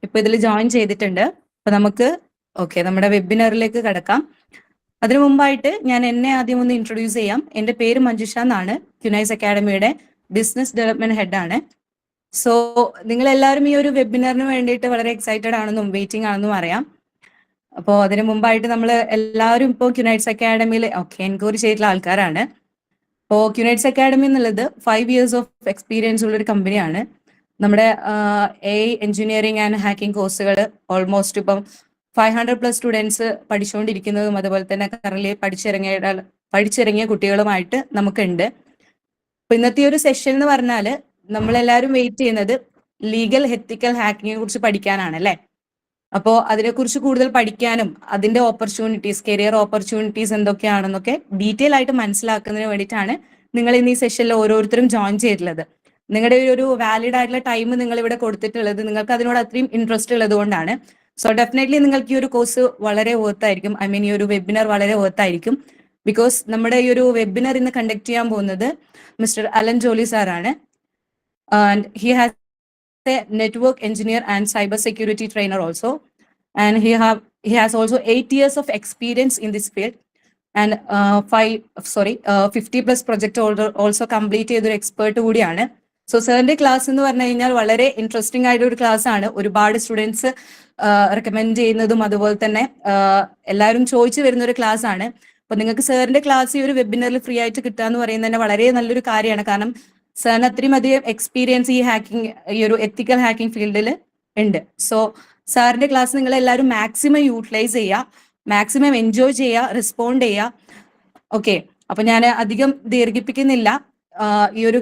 ഇപ്പൊ ഇതിൽ ജോയിൻ ചെയ്തിട്ടുണ്ട്. അപ്പൊ നമുക്ക് നമ്മുടെ വെബിനാറിലേക്ക് കടക്കാം. അതിനു മുമ്പായിട്ട് ഞാൻ എന്നെ ആദ്യം ഒന്ന് ഇൻട്രൊഡ്യൂസ് ചെയ്യാം. എന്റെ പേര് മഞ്ജുഷ എന്നാണ്. ക്യുനൈസ് അക്കാഡമിയുടെ ബിസിനസ് ഡെവലപ്മെന്റ് ഹെഡ് ആണ്. സോ നിങ്ങൾ എല്ലാവരും ഈ ഒരു വെബിനാറിന് വേണ്ടിയിട്ട് വളരെ എക്സൈറ്റഡ് ആണെന്നും വെയിറ്റിംഗ് ആണെന്നും അറിയാം. അപ്പോൾ അതിനു മുമ്പായിട്ട് നമ്മൾ എല്ലാവരും ഇപ്പോൾ ക്യുനൈറ്റ്സ് അക്കാഡമിയിൽ എൻക്വയറി ചെയ്തിട്ടുള്ള ആൾക്കാരാണ്. അപ്പോൾ ക്യുനൈറ്റ്സ് അക്കാഡമി എന്നുള്ളത് 5 years ഓഫ് എക്സ്പീരിയൻസ് ഉള്ളൊരു കമ്പനിയാണ്. നമ്മുടെ AI എഞ്ചിനീയറിംഗ് ആൻഡ് ഹാക്കിംഗ് കോഴ്സുകൾ ഓൾമോസ്റ്റ് ഇപ്പം 500+ സ്റ്റുഡൻസ് പഠിച്ചുകൊണ്ടിരിക്കുന്നതും അതുപോലെ തന്നെ കറന്റ് പഠിച്ചിറങ്ങിയ കുട്ടികളുമായിട്ട് നമുക്കുണ്ട്. അപ്പൊ ഇന്നത്തെ ഒരു സെഷൻ എന്ന് പറഞ്ഞാൽ നമ്മളെല്ലാവരും വെയിറ്റ് ചെയ്യുന്നത് ലീഗൽ എത്തിക്കൽ ഹാക്കിങ്ങിനെ കുറിച്ച് പഠിക്കാനാണ് അല്ലേ. അപ്പോൾ അതിനെക്കുറിച്ച് കൂടുതൽ പഠിക്കാനും അതിന്റെ ഓപ്പർച്യൂണിറ്റീസ്, കരിയർ ഓപ്പർച്യൂണിറ്റീസ് എന്തൊക്കെയാണെന്നൊക്കെ ഡീറ്റെയിൽ ആയിട്ട് മനസ്സിലാക്കുന്നതിന് വേണ്ടിയിട്ടാണ് നിങ്ങൾ ഇന്ന് ഈ സെഷനിൽ ഓരോരുത്തരും ജോയിൻ ചെയ്തിട്ടുള്ളത്. നിങ്ങളുടെ ഒരു വാലിഡ് ആയിട്ടുള്ള ടൈം നിങ്ങൾ ഇവിടെ കൊടുത്തിട്ടുള്ളത് നിങ്ങൾക്ക് അതിനോട് അത്രയും ഇൻട്രസ്റ്റ് ഉള്ളത് കൊണ്ടാണ്. സോ ഡെഫിനറ്റ്ലി നിങ്ങൾക്ക് ഈ ഒരു കോഴ്സ് വളരെ വർത്തായിരിക്കും. ഐ മീൻ ഈ ഒരു വെബിനാർ വളരെ വർത്തായിരിക്കും. ബിക്കോസ് നമ്മുടെ ഈ ഒരു വെബിനാർ ഇന്ന് കണ്ടക്ട് ചെയ്യാൻ പോകുന്നത് മിസ്റ്റർ അലൻ ജോലി സാറാണ്. And he has a network engineer and cyber security trainer also, and he has also 8 years of experience in this field, and 50+ project also complete ചെയ്തൊരു എക്സ്പേർട്ട് കൂടിയാണ്. സോ സാറിന്റെ class എന്ന് പറഞ്ഞു കഴിഞ്ഞാൽ വളരെ ഇൻട്രസ്റ്റിംഗ് ആയിട്ട് ഒരു ക്ലാസ് ആണ്. ഒരുപാട് സ്റ്റുഡൻസ് റെക്കമെൻഡ് ചെയ്യുന്നതും അതുപോലെ തന്നെ എല്ലാവരും ചോദിച്ചു വരുന്ന ഒരു ക്ലാസ് ആണ്. അപ്പൊ നിങ്ങൾക്ക് സാറിന്റെ ക്ലാസ് ഈ ഒരു വെബിനാറിൽ ഫ്രീ ആയിട്ട് കിട്ടുക എന്ന് പറയുന്നത് തന്നെ വളരെ നല്ലൊരു കാര്യമാണ്. കാരണം സാറിന് അത്രയും അധികം എക്സ്പീരിയൻസ് ഈ ഒരു എത്തിക്കൽ ഹാക്കിംഗ് ഫീൽഡിൽ ഉണ്ട്. സോ സാറിന്റെ ക്ലാസ് നിങ്ങൾ എല്ലാവരും മാക്സിമം യൂട്ടിലൈസ് ചെയ്യുക, മാക്സിമം എൻജോയ് ചെയ്യുക, റെസ്പോണ്ട് ചെയ്യുക. ഓക്കെ, അപ്പൊ ഞാൻ അധികം ദീർഘിപ്പിക്കുന്നില്ല. ഈ ഒരു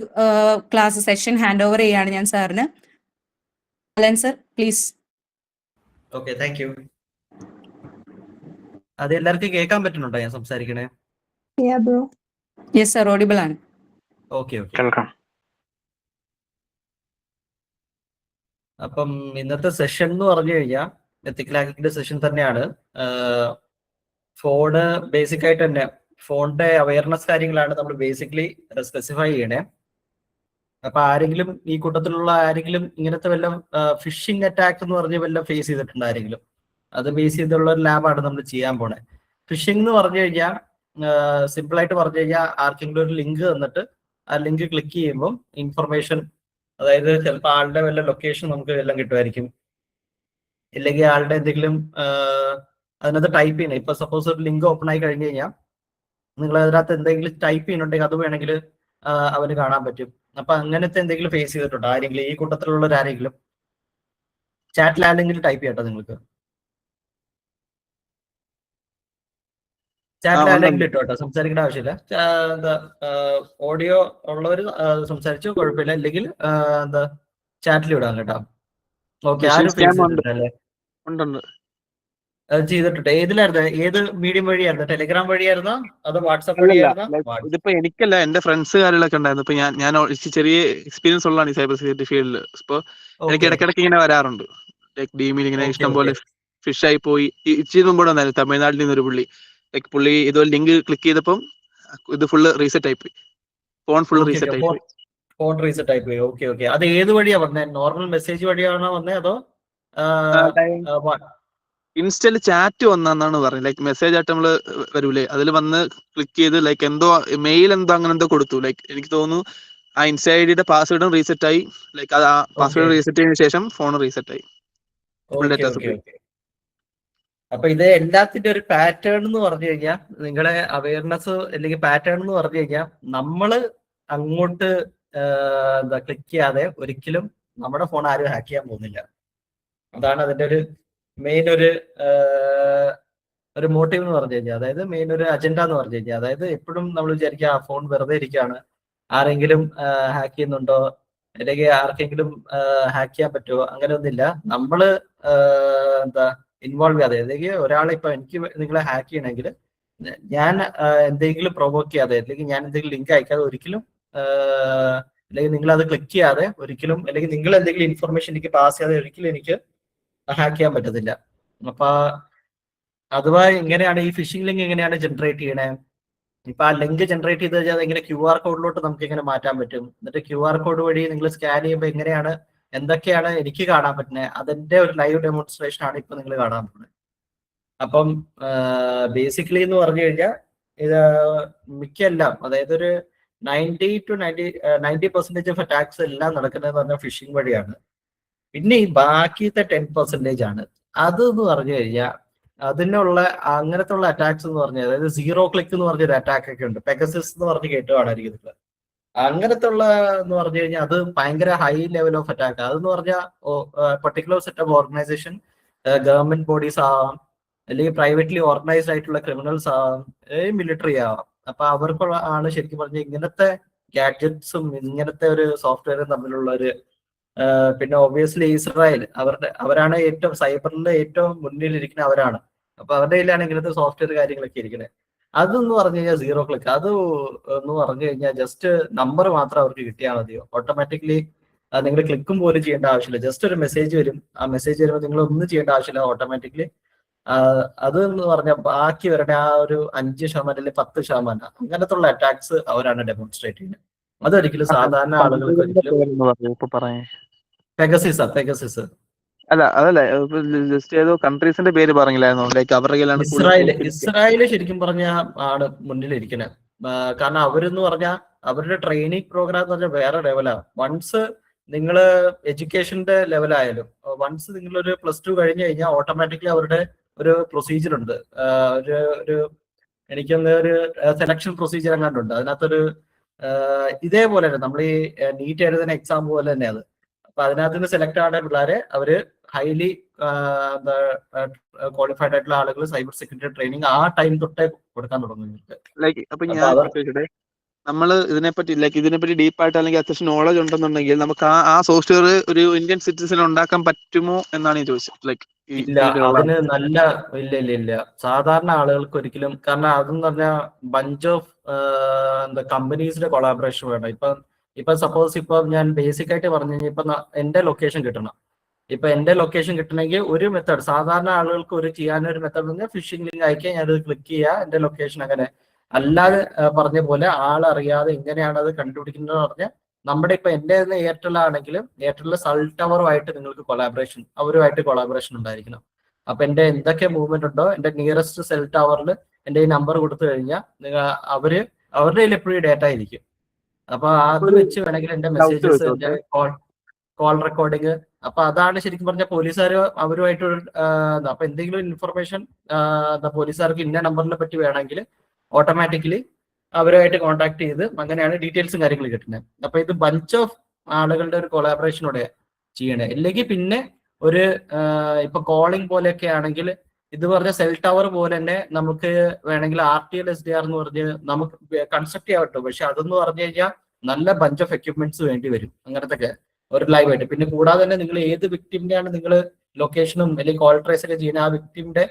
ക്ലാസ് സെഷൻ ഹാൻഡ് ഓവർ ചെയ്യാണ് ഞാൻ സാറിന്. Alan sir please. Okay, thank you. അത് എല്ലാവർക്കും കേൾക്കാൻ പറ്റുന്നുണ്ടോ ഞാൻ സംസാരിക്കണേ? യെസ് സർ, ഓഡിബിൾ ആണ്. ഓക്കെ കേൾക്കാം. അപ്പം ഇന്നത്തെ സെഷൻ എന്ന് പറഞ്ഞു കഴിഞ്ഞാൽ എത്തിക്കൽ ഹാക്കിങ്ങിന്റെ സെഷൻ തന്നെയാണ്. ഫോണ് ബേസിക് ആയിട്ട് തന്നെ ഫോണിന്റെ അവയർനെസ് കാര്യങ്ങളാണ് നമ്മൾ ബേസിക്കലി സ്പെസിഫൈ ചെയ്യണേ. അപ്പൊ ആരെങ്കിലും ഈ കൂട്ടത്തിലുള്ള ആരെങ്കിലും ഇങ്ങനത്തെ വല്ല ഫിഷിംഗ് അറ്റാക്ക് എന്ന് പറഞ്ഞ് വല്ല ഫേസ് ചെയ്തിട്ടുണ്ട് ആരെങ്കിലും? അത് ബേസ് ചെയ്തുള്ള ഒരു ലാബാണ് നമ്മൾ ചെയ്യാൻ പോണേ. ഫിഷിംഗ് എന്ന് പറഞ്ഞു കഴിഞ്ഞാൽ സിമ്പിൾ ആയിട്ട് പറഞ്ഞു കഴിഞ്ഞാൽ ആർക്കെങ്കിലും ഒരു ലിങ്ക് തന്നിട്ട് ആ ലിങ്ക് ക്ലിക്ക് ചെയ്യുമ്പോൾ ഇൻഫർമേഷൻ, അതായത് ചിലപ്പോൾ ആളുടെ വല്ല ലൊക്കേഷൻ നമുക്ക് എല്ലാം കിട്ടുമായിരിക്കും, ഇല്ലെങ്കിൽ ആളുടെ എന്തെങ്കിലും അതിനകത്ത് ടൈപ്പ് ചെയ്യണം. ഇപ്പൊ സപ്പോസ് ഒരു ലിങ്ക് ഓപ്പൺ ആയി കഴിഞ്ഞ് കഴിഞ്ഞാൽ നിങ്ങൾ അതിനകത്ത് എന്തെങ്കിലും ടൈപ്പ് ചെയ്യുന്നുണ്ടെങ്കിൽ അത് വേണമെങ്കിൽ അവന് കാണാൻ പറ്റും. അപ്പൊ അങ്ങനത്തെ എന്തെങ്കിലും ഫേസ് ചെയ്തിട്ടുണ്ടോ ആരെങ്കിലും? ഈ കൂട്ടത്തിലുള്ളവർ ആരെങ്കിലും ചാറ്റിൽ ആരെങ്കിലും ടൈപ്പ് ചെയ്യട്ടോ നിങ്ങൾക്ക്? ചാറ്റിൽ ആരെങ്കിലും ഇട്ടോട്ടോ, സംസാരിക്കേണ്ട ആവശ്യമില്ല. ഓഡിയോ ഉള്ളവർ സംസാരിച്ചു, കുഴപ്പമില്ല. ഇല്ലെങ്കിൽ എന്താ ചാറ്റിൽ വിടാം കേട്ടോ. ഓക്കെ, ആരും ഫേസ് ചെയ്തിട്ടുണ്ടല്ലേ? അത് ചെയ്തിട്ടുണ്ട്. ഏതിലായിരുന്നു? ഏത് മീഡിയം വഴിയായിരുന്നു? ടെലിഗ്രാം വഴിയായിരുന്നോ അതോ വാട്സാപ്പ് വഴിയായിരുന്നോ? ഇതിപ്പോ എനിക്കല്ല, എന്റെ ഫ്രണ്ട്സ് കാര്യങ്ങളൊക്കെ ഉണ്ടായിരുന്നു. ഇപ്പൊ ഞാൻ ചെറിയ എക്സ്പീരിയൻസ് ഉള്ളതാണ് ഈ സൈബർ സെക്യൂരിറ്റി ഫീൽഡിൽ. ഇപ്പൊ എനിക്ക് ഇടയ്ക്കിടയ്ക്ക് ഇങ്ങനെ വരാറുണ്ട്. ലൈക് ഡീമിൽ ഇങ്ങനെ ഇഷ്ടം പോലെ ഫിഷ് ആയി പോയി. ഇച്ചിരി മുമ്പോടെ വന്നായിരുന്നു തമിഴ്നാട്ടിൽ നിന്നൊരു പുള്ളി. ലൈക് പുള്ളി ഇതുപോലെ ലിങ്ക് ക്ലിക്ക് ചെയ്തപ്പം ഇത് ഫുള്ള് റീസെറ്റ് ആയി പോയി. ഫോൺ ഫുള്ള് റീസെറ്റ് ആയി പോയി. ഫോൺ റീസെറ്റ് ആയി പോയി. Okay okay. അത് ഏത് വഴിയാ വന്നേ? നോർമൽ മെസ്സേജ് വഴിയാണോ വന്നേ അതോ ഇൻസ്റ്റയിൽ ചാറ്റ് വന്നാണ് പറഞ്ഞത്? ലൈക്ക് മെസ്സേജ് ആയിട്ട് നമ്മള് വരൂലേ, അതിൽ വന്ന് ക്ലിക്ക് ചെയ്ത് ലൈക്ക് എന്തോ മെയിൽ എന്തോ അങ്ങനെ എന്തോ കൊടുത്തു. ലൈക്ക് എനിക്ക് തോന്നുന്നു ആ ഇൻസ്റ്റ ഐഡിയുടെ പാസ്വേഡും റീസെറ്റ് ആയി. ലൈക്ക് അത് ആ പാസ്വേഡ് റീസെറ്റ് ചെയ്തതിനു ശേഷം ഫോൺ റീസെറ്റ് ആയി. അപ്പൊ ഇത് എല്ലാത്തിന്റെ ഒരു പാറ്റേൺ എന്ന് പറഞ്ഞു കഴിഞ്ഞാൽ, നിങ്ങളുടെ അവയർനെസ് അല്ലെങ്കിൽ പാറ്റേൺ എന്ന് പറഞ്ഞു കഴിഞ്ഞാൽ, നമ്മള് അങ്ങോട്ട് എന്താ ക്ലിക്ക് ചെയ്യാതെ ഒരിക്കലും നമ്മുടെ ഫോൺ ആരും ഹാക്ക് ചെയ്യാൻ പോകുന്നില്ല. അതാണ് അതിന്റെ ഒരു മെയിൻ ഒരു മോട്ടീവ് എന്ന് പറഞ്ഞു കഴിഞ്ഞാൽ, അതായത് മെയിൻ ഒരു അജണ്ട എന്ന് പറഞ്ഞു കഴിഞ്ഞാൽ, അതായത് എപ്പോഴും നമ്മൾ വിചാരിക്കുക ആ ഫോൺ വെറുതെ ഇരിക്കുകയാണ്, ആരെങ്കിലും ഹാക്ക് ചെയ്യുന്നുണ്ടോ അല്ലെങ്കിൽ ആർക്കെങ്കിലും ഹാക്ക് ചെയ്യാൻ പറ്റുമോ, അങ്ങനെ ഒന്നുമില്ല. നമ്മള് എന്താ ഇൻവോൾവ് ചെയ്യാതെ, അല്ലെങ്കിൽ ഒരാളെ ഇപ്പൊ എനിക്ക് നിങ്ങളെ ഹാക്ക് ചെയ്യണമെങ്കിൽ ഞാൻ എന്തെങ്കിലും പ്രൊവോക്ക് ചെയ്യാതെ, അല്ലെങ്കിൽ ഞാൻ എന്തെങ്കിലും ലിങ്ക് അയക്കാതെ ഒരിക്കലും, അല്ലെങ്കിൽ നിങ്ങൾ അത് ക്ലിക്ക് ചെയ്യാതെ ഒരിക്കലും, അല്ലെങ്കിൽ നിങ്ങൾ എന്തെങ്കിലും ഇൻഫർമേഷൻ എനിക്ക് പാസ് ചെയ്യാതെ ഒരിക്കലും എനിക്ക് ഹാക്ക് ചെയ്യാൻ പറ്റത്തില്ല. അപ്പൊ അഥവാ എങ്ങനെയാണ് ഈ ഫിഷിംഗ് ലിങ്ക് എങ്ങനെയാണ് ജനറേറ്റ് ചെയ്യണേ? ഇപ്പൊ ആ ലിങ്ക് ജനറേറ്റ് ചെയ്ത് കഴിഞ്ഞാൽ എങ്ങനെ QR കോഡിലോട്ട് നമുക്ക് എങ്ങനെ മാറ്റാൻ പറ്റും? എന്നിട്ട് QR കോഡ് വഴി നിങ്ങൾ സ്കാൻ ചെയ്യുമ്പോൾ എങ്ങനെയാണ് എന്തൊക്കെയാണ് എനിക്ക് കാണാൻ പറ്റുന്നത്, അതിന്റെ ഒരു ലൈവ് ഡെമോൺസ്ട്രേഷൻ ആണ് ഇപ്പൊ നിങ്ങൾ കാണാൻ പോകുന്നത്. അപ്പം ബേസിക്കലി എന്ന് പറഞ്ഞു കഴിഞ്ഞാൽ ഇത് മിക്കെല്ലാം, അതായത് ഒരു 90% ഓഫ് അറ്റാക്സ് എല്ലാം നടക്കുന്നതെന്ന് പറഞ്ഞാൽ ഫിഷിംഗ് വഴിയാണ്. പിന്നെ ഈ ബാക്കിയത്തെ 10% ആണ്. അത് എന്ന് പറഞ്ഞു കഴിഞ്ഞാൽ അതിനുള്ള അങ്ങനത്തെ ഉള്ള അറ്റാക്സ് എന്ന് പറഞ്ഞാൽ, അതായത് സീറോ ക്ലിക്ക് എന്ന് പറഞ്ഞൊരു അറ്റാക്ക് ഒക്കെ ഉണ്ട്. പെഗസിസ് എന്ന് പറഞ്ഞ് കേട്ടുവാണായിരിക്കും നിങ്ങൾ. അങ്ങനത്തെ ഉള്ള എന്ന് പറഞ്ഞു കഴിഞ്ഞാൽ അത് ഭയങ്കര ഹൈ ലെവൽ ഓഫ് അറ്റാക്ക്. അതെന്ന് പറഞ്ഞാൽ particular set of organisation, government bodies ആവാം, അല്ലെങ്കിൽ പ്രൈവറ്റ്ലി ഓർഗനൈസ്ഡ് ആയിട്ടുള്ള ക്രിമിനൽസ് ആവാം, മിലിറ്ററി ആവാം. അപ്പൊ അവർക്കുള്ള ആണ് ശരിക്കും പറഞ്ഞാൽ ഇങ്ങനത്തെ ഗാഡ്ജറ്റ്സും ഇങ്ങനത്തെ ഒരു സോഫ്റ്റ്വെയറും തമ്മിലുള്ള ഒരു പിന്നെ ഒബിയസ്ലി ഇസ്രായേൽ അവരാണ് ഏറ്റവും സൈബറിന്റെ ഏറ്റവും മുന്നിലിരിക്കുന്ന അവരാണ്. അപ്പൊ അവരുടെ കയ്യിലാണ് ഇങ്ങനത്തെ സോഫ്റ്റ്വെയർ കാര്യങ്ങളൊക്കെ ഇരിക്കുന്നത്. അതെന്ന് പറഞ്ഞു കഴിഞ്ഞാൽ സീറോ ക്ലിക്ക്. അത് എന്ന് പറഞ്ഞു കഴിഞ്ഞാൽ ജസ്റ്റ് നമ്പർ മാത്രം അവർക്ക് കിട്ടിയാൽ മതിയോ, ഓട്ടോമാറ്റിക്കലി നിങ്ങൾ ക്ലിക്കും പോലും ചെയ്യേണ്ട ആവശ്യമില്ല. ജസ്റ്റ് ഒരു മെസ്സേജ് വരും, ആ മെസ്സേജ് വരുമ്പോൾ നിങ്ങൾ ഒന്നും ചെയ്യേണ്ട ആവശ്യമില്ല, ഓട്ടോമാറ്റിക്കലി അത് എന്ന് പറഞ്ഞാൽ ബാക്കി വരുടെ ആ ഒരു 5% അല്ലെങ്കിൽ 10% അങ്ങനത്തെ ഉള്ള അറ്റാക്സ് അവരാണ് ഡെമോൺസ്ട്രേറ്റ് ചെയ്യുന്നത്. അതൊരിക്കലും സാധാരണ ആളുകൾക്ക് ഒരിക്കലും പെഗസിസ് അല്ല അതല്ല, ജസ്റ്റ് ഏതോ കൺട്രീസിന്റെ പേര് പറഞ്ഞില്ലായിരുന്നു, ലൈക്ക് അവരുടെ കയ്യിലാണ് ഇസ്രായേല് ശരിക്കും പറഞ്ഞ ആണ് മുന്നിലിരിക്കുന്നത്. കാരണം അവരെന്ന് പറഞ്ഞാൽ അവരുടെ ട്രെയിനിങ് പ്രോഗ്രാം എന്ന് പറഞ്ഞാൽ വേറെ ലെവലാണ്. വൺസ് നിങ്ങൾ എഡ്യൂക്കേഷന്റെ ലെവലായാലും, വൺസ് നിങ്ങളൊരു +2 കഴിഞ്ഞ് കഴിഞ്ഞാൽ ഓട്ടോമാറ്റിക്കലി അവരുടെ ഒരു പ്രൊസീജിയർ ഉണ്ട്. ഒരു എനിക്കൊന്ന് ഒരു സെലക്ഷൻ പ്രൊസീജിയർ എങ്ങാണ്ടുണ്ട്. അതിനകത്തൊരു ഇതേപോലെ തന്നെ നമ്മൾ ഈ നീറ്റ് എഴുതുന്ന എക്സാം പോലെ തന്നെ അത്. അപ്പൊ അതിനകത്ത് നിന്ന് സെലക്ട് ആവുന്ന പിള്ളേരെ അവര് ഹൈലി ക്വാളിഫൈഡ് ആയിട്ടുള്ള ആളുകൾ സൈബർ സെക്യൂരിറ്റി ട്രെയിനിങ് ആ ടൈം തൊട്ടേ കൊടുക്കാൻ തുടങ്ങും. ലൈക്ക് അപ്പൊ ഞാൻ നമ്മള് ഇതിനെപ്പറ്റി ഡീപ്പായിട്ട് അല്ലെങ്കിൽ അത്യാവശ്യം നോളജ് ഉണ്ടെന്നുണ്ടെങ്കിൽ നമുക്ക് ആ സോഫ്റ്റ്വെയർ ഒരു ഇന്ത്യൻ സിറ്റിസൺ ഉണ്ടാക്കാൻ പറ്റുമോ എന്നാണ് ഞാൻ ചോദിച്ചത്. ലൈക്ക് ഇല്ല, അതിന് ഇല്ല സാധാരണ ആളുകൾക്ക് ഒരിക്കലും. കാരണം അതെന്ന് പറഞ്ഞാൽ ബഞ്ച് ഓഫ് കമ്പനീസിന്റെ കൊളാബറേഷൻ വേണം. ഇപ്പൊ സപ്പോസ് ഇപ്പൊ ഞാൻ ബേസിക് ആയിട്ട് പറഞ്ഞു കഴിഞ്ഞാൽ ഇപ്പൊ എന്റെ ലൊക്കേഷൻ കിട്ടണം. ഇപ്പൊ എന്റെ ലൊക്കേഷൻ കിട്ടണമെങ്കിൽ ഒരു മെത്തേഡ്, സാധാരണ ആളുകൾക്ക് ചെയ്യാനൊരു മെത്തേഡ് പറഞ്ഞാൽ ഫിഷിംഗ് ലിങ്ക് അയക്കാൻ ഞാനത് ക്ലിക്ക് ചെയ്യുക, എന്റെ ലൊക്കേഷൻ അങ്ങനെ. അല്ലാതെ പറഞ്ഞ പോലെ ആളറിയാതെ എങ്ങനെയാണ് അത് കണ്ടുപിടിക്കുന്നത് പറഞ്ഞാൽ, നമ്മുടെ ഇപ്പൊ എന്റെ എയർടെൽ ആണെങ്കിലും എയർടെലിലെ സൾ ടവറുമായിട്ട് നിങ്ങൾക്ക് അവരുമായിട്ട് കൊളാബറേഷൻ ഉണ്ടായിരിക്കണം. അപ്പൊ എന്റെ എന്തൊക്കെ മൂവ്മെന്റ് ഉണ്ടോ എന്റെ നിയറസ്റ്റ് സെൽ ടവറിൽ എന്റെ ഈ നമ്പർ കൊടുത്തു കഴിഞ്ഞാൽ അവരുടെ കയ്യിൽ എപ്പോഴും ഡേറ്റ ആയിരിക്കും. അപ്പൊ അത് വെച്ച് വേണമെങ്കിൽ എന്റെ മെസ്സേജസ്, എന്റെ കോൾ റെക്കോർഡിങ്, അപ്പൊ അതാണ് ശരിക്കും പറഞ്ഞാൽ പോലീസുകാർ അവരുമായിട്ട് അപ്പൊ എന്തെങ്കിലും ഇൻഫർമേഷൻ പോലീസുകാർക്ക് ഇന്ന നമ്പറിനെ പറ്റി വേണമെങ്കിൽ ഓട്ടോമാറ്റിക്കലി അവരുമായിട്ട് കോൺടാക്ട് ചെയ്ത് അങ്ങനെയാണ് ഡീറ്റെയിൽസും കാര്യങ്ങളും കിട്ടുന്നത്. അപ്പൊ ഇത് ബഞ്ച് ഓഫ് ആളുകളുടെ ഒരു കൊളാബറേഷനോടെ ചെയ്യണേ. അല്ലെങ്കിൽ പിന്നെ ഒരു ഇപ്പൊ കോളിംഗ് പോലെയൊക്കെ ആണെങ്കിൽ ഇത് പറഞ്ഞ സെൽ ടവർ പോലെ തന്നെ നമുക്ക് വേണമെങ്കിൽ RTL SDR എന്ന് പറഞ്ഞ് നമുക്ക് കൺസ്ട്രക്ട് ചെയ്യാൻ പറ്റും. പക്ഷെ അതെന്ന് പറഞ്ഞു കഴിഞ്ഞാൽ നല്ല ബഞ്ച് ഓഫ് എക്യുപ്മെന്റ്സ് വേണ്ടി വരും അങ്ങനത്തെ ഒരു ലൈവ് ആയിട്ട്. പിന്നെ കൂടാതെ തന്നെ നിങ്ങൾ ഏത് വിക്ടിമിന്റെയാണ് നിങ്ങൾ ലൊക്കേഷനും അല്ലെങ്കിൽ കോൾ ട്രേസ് ഒക്കെ ചെയ്യുന്ന ആ വിക്ടിമിന്റെ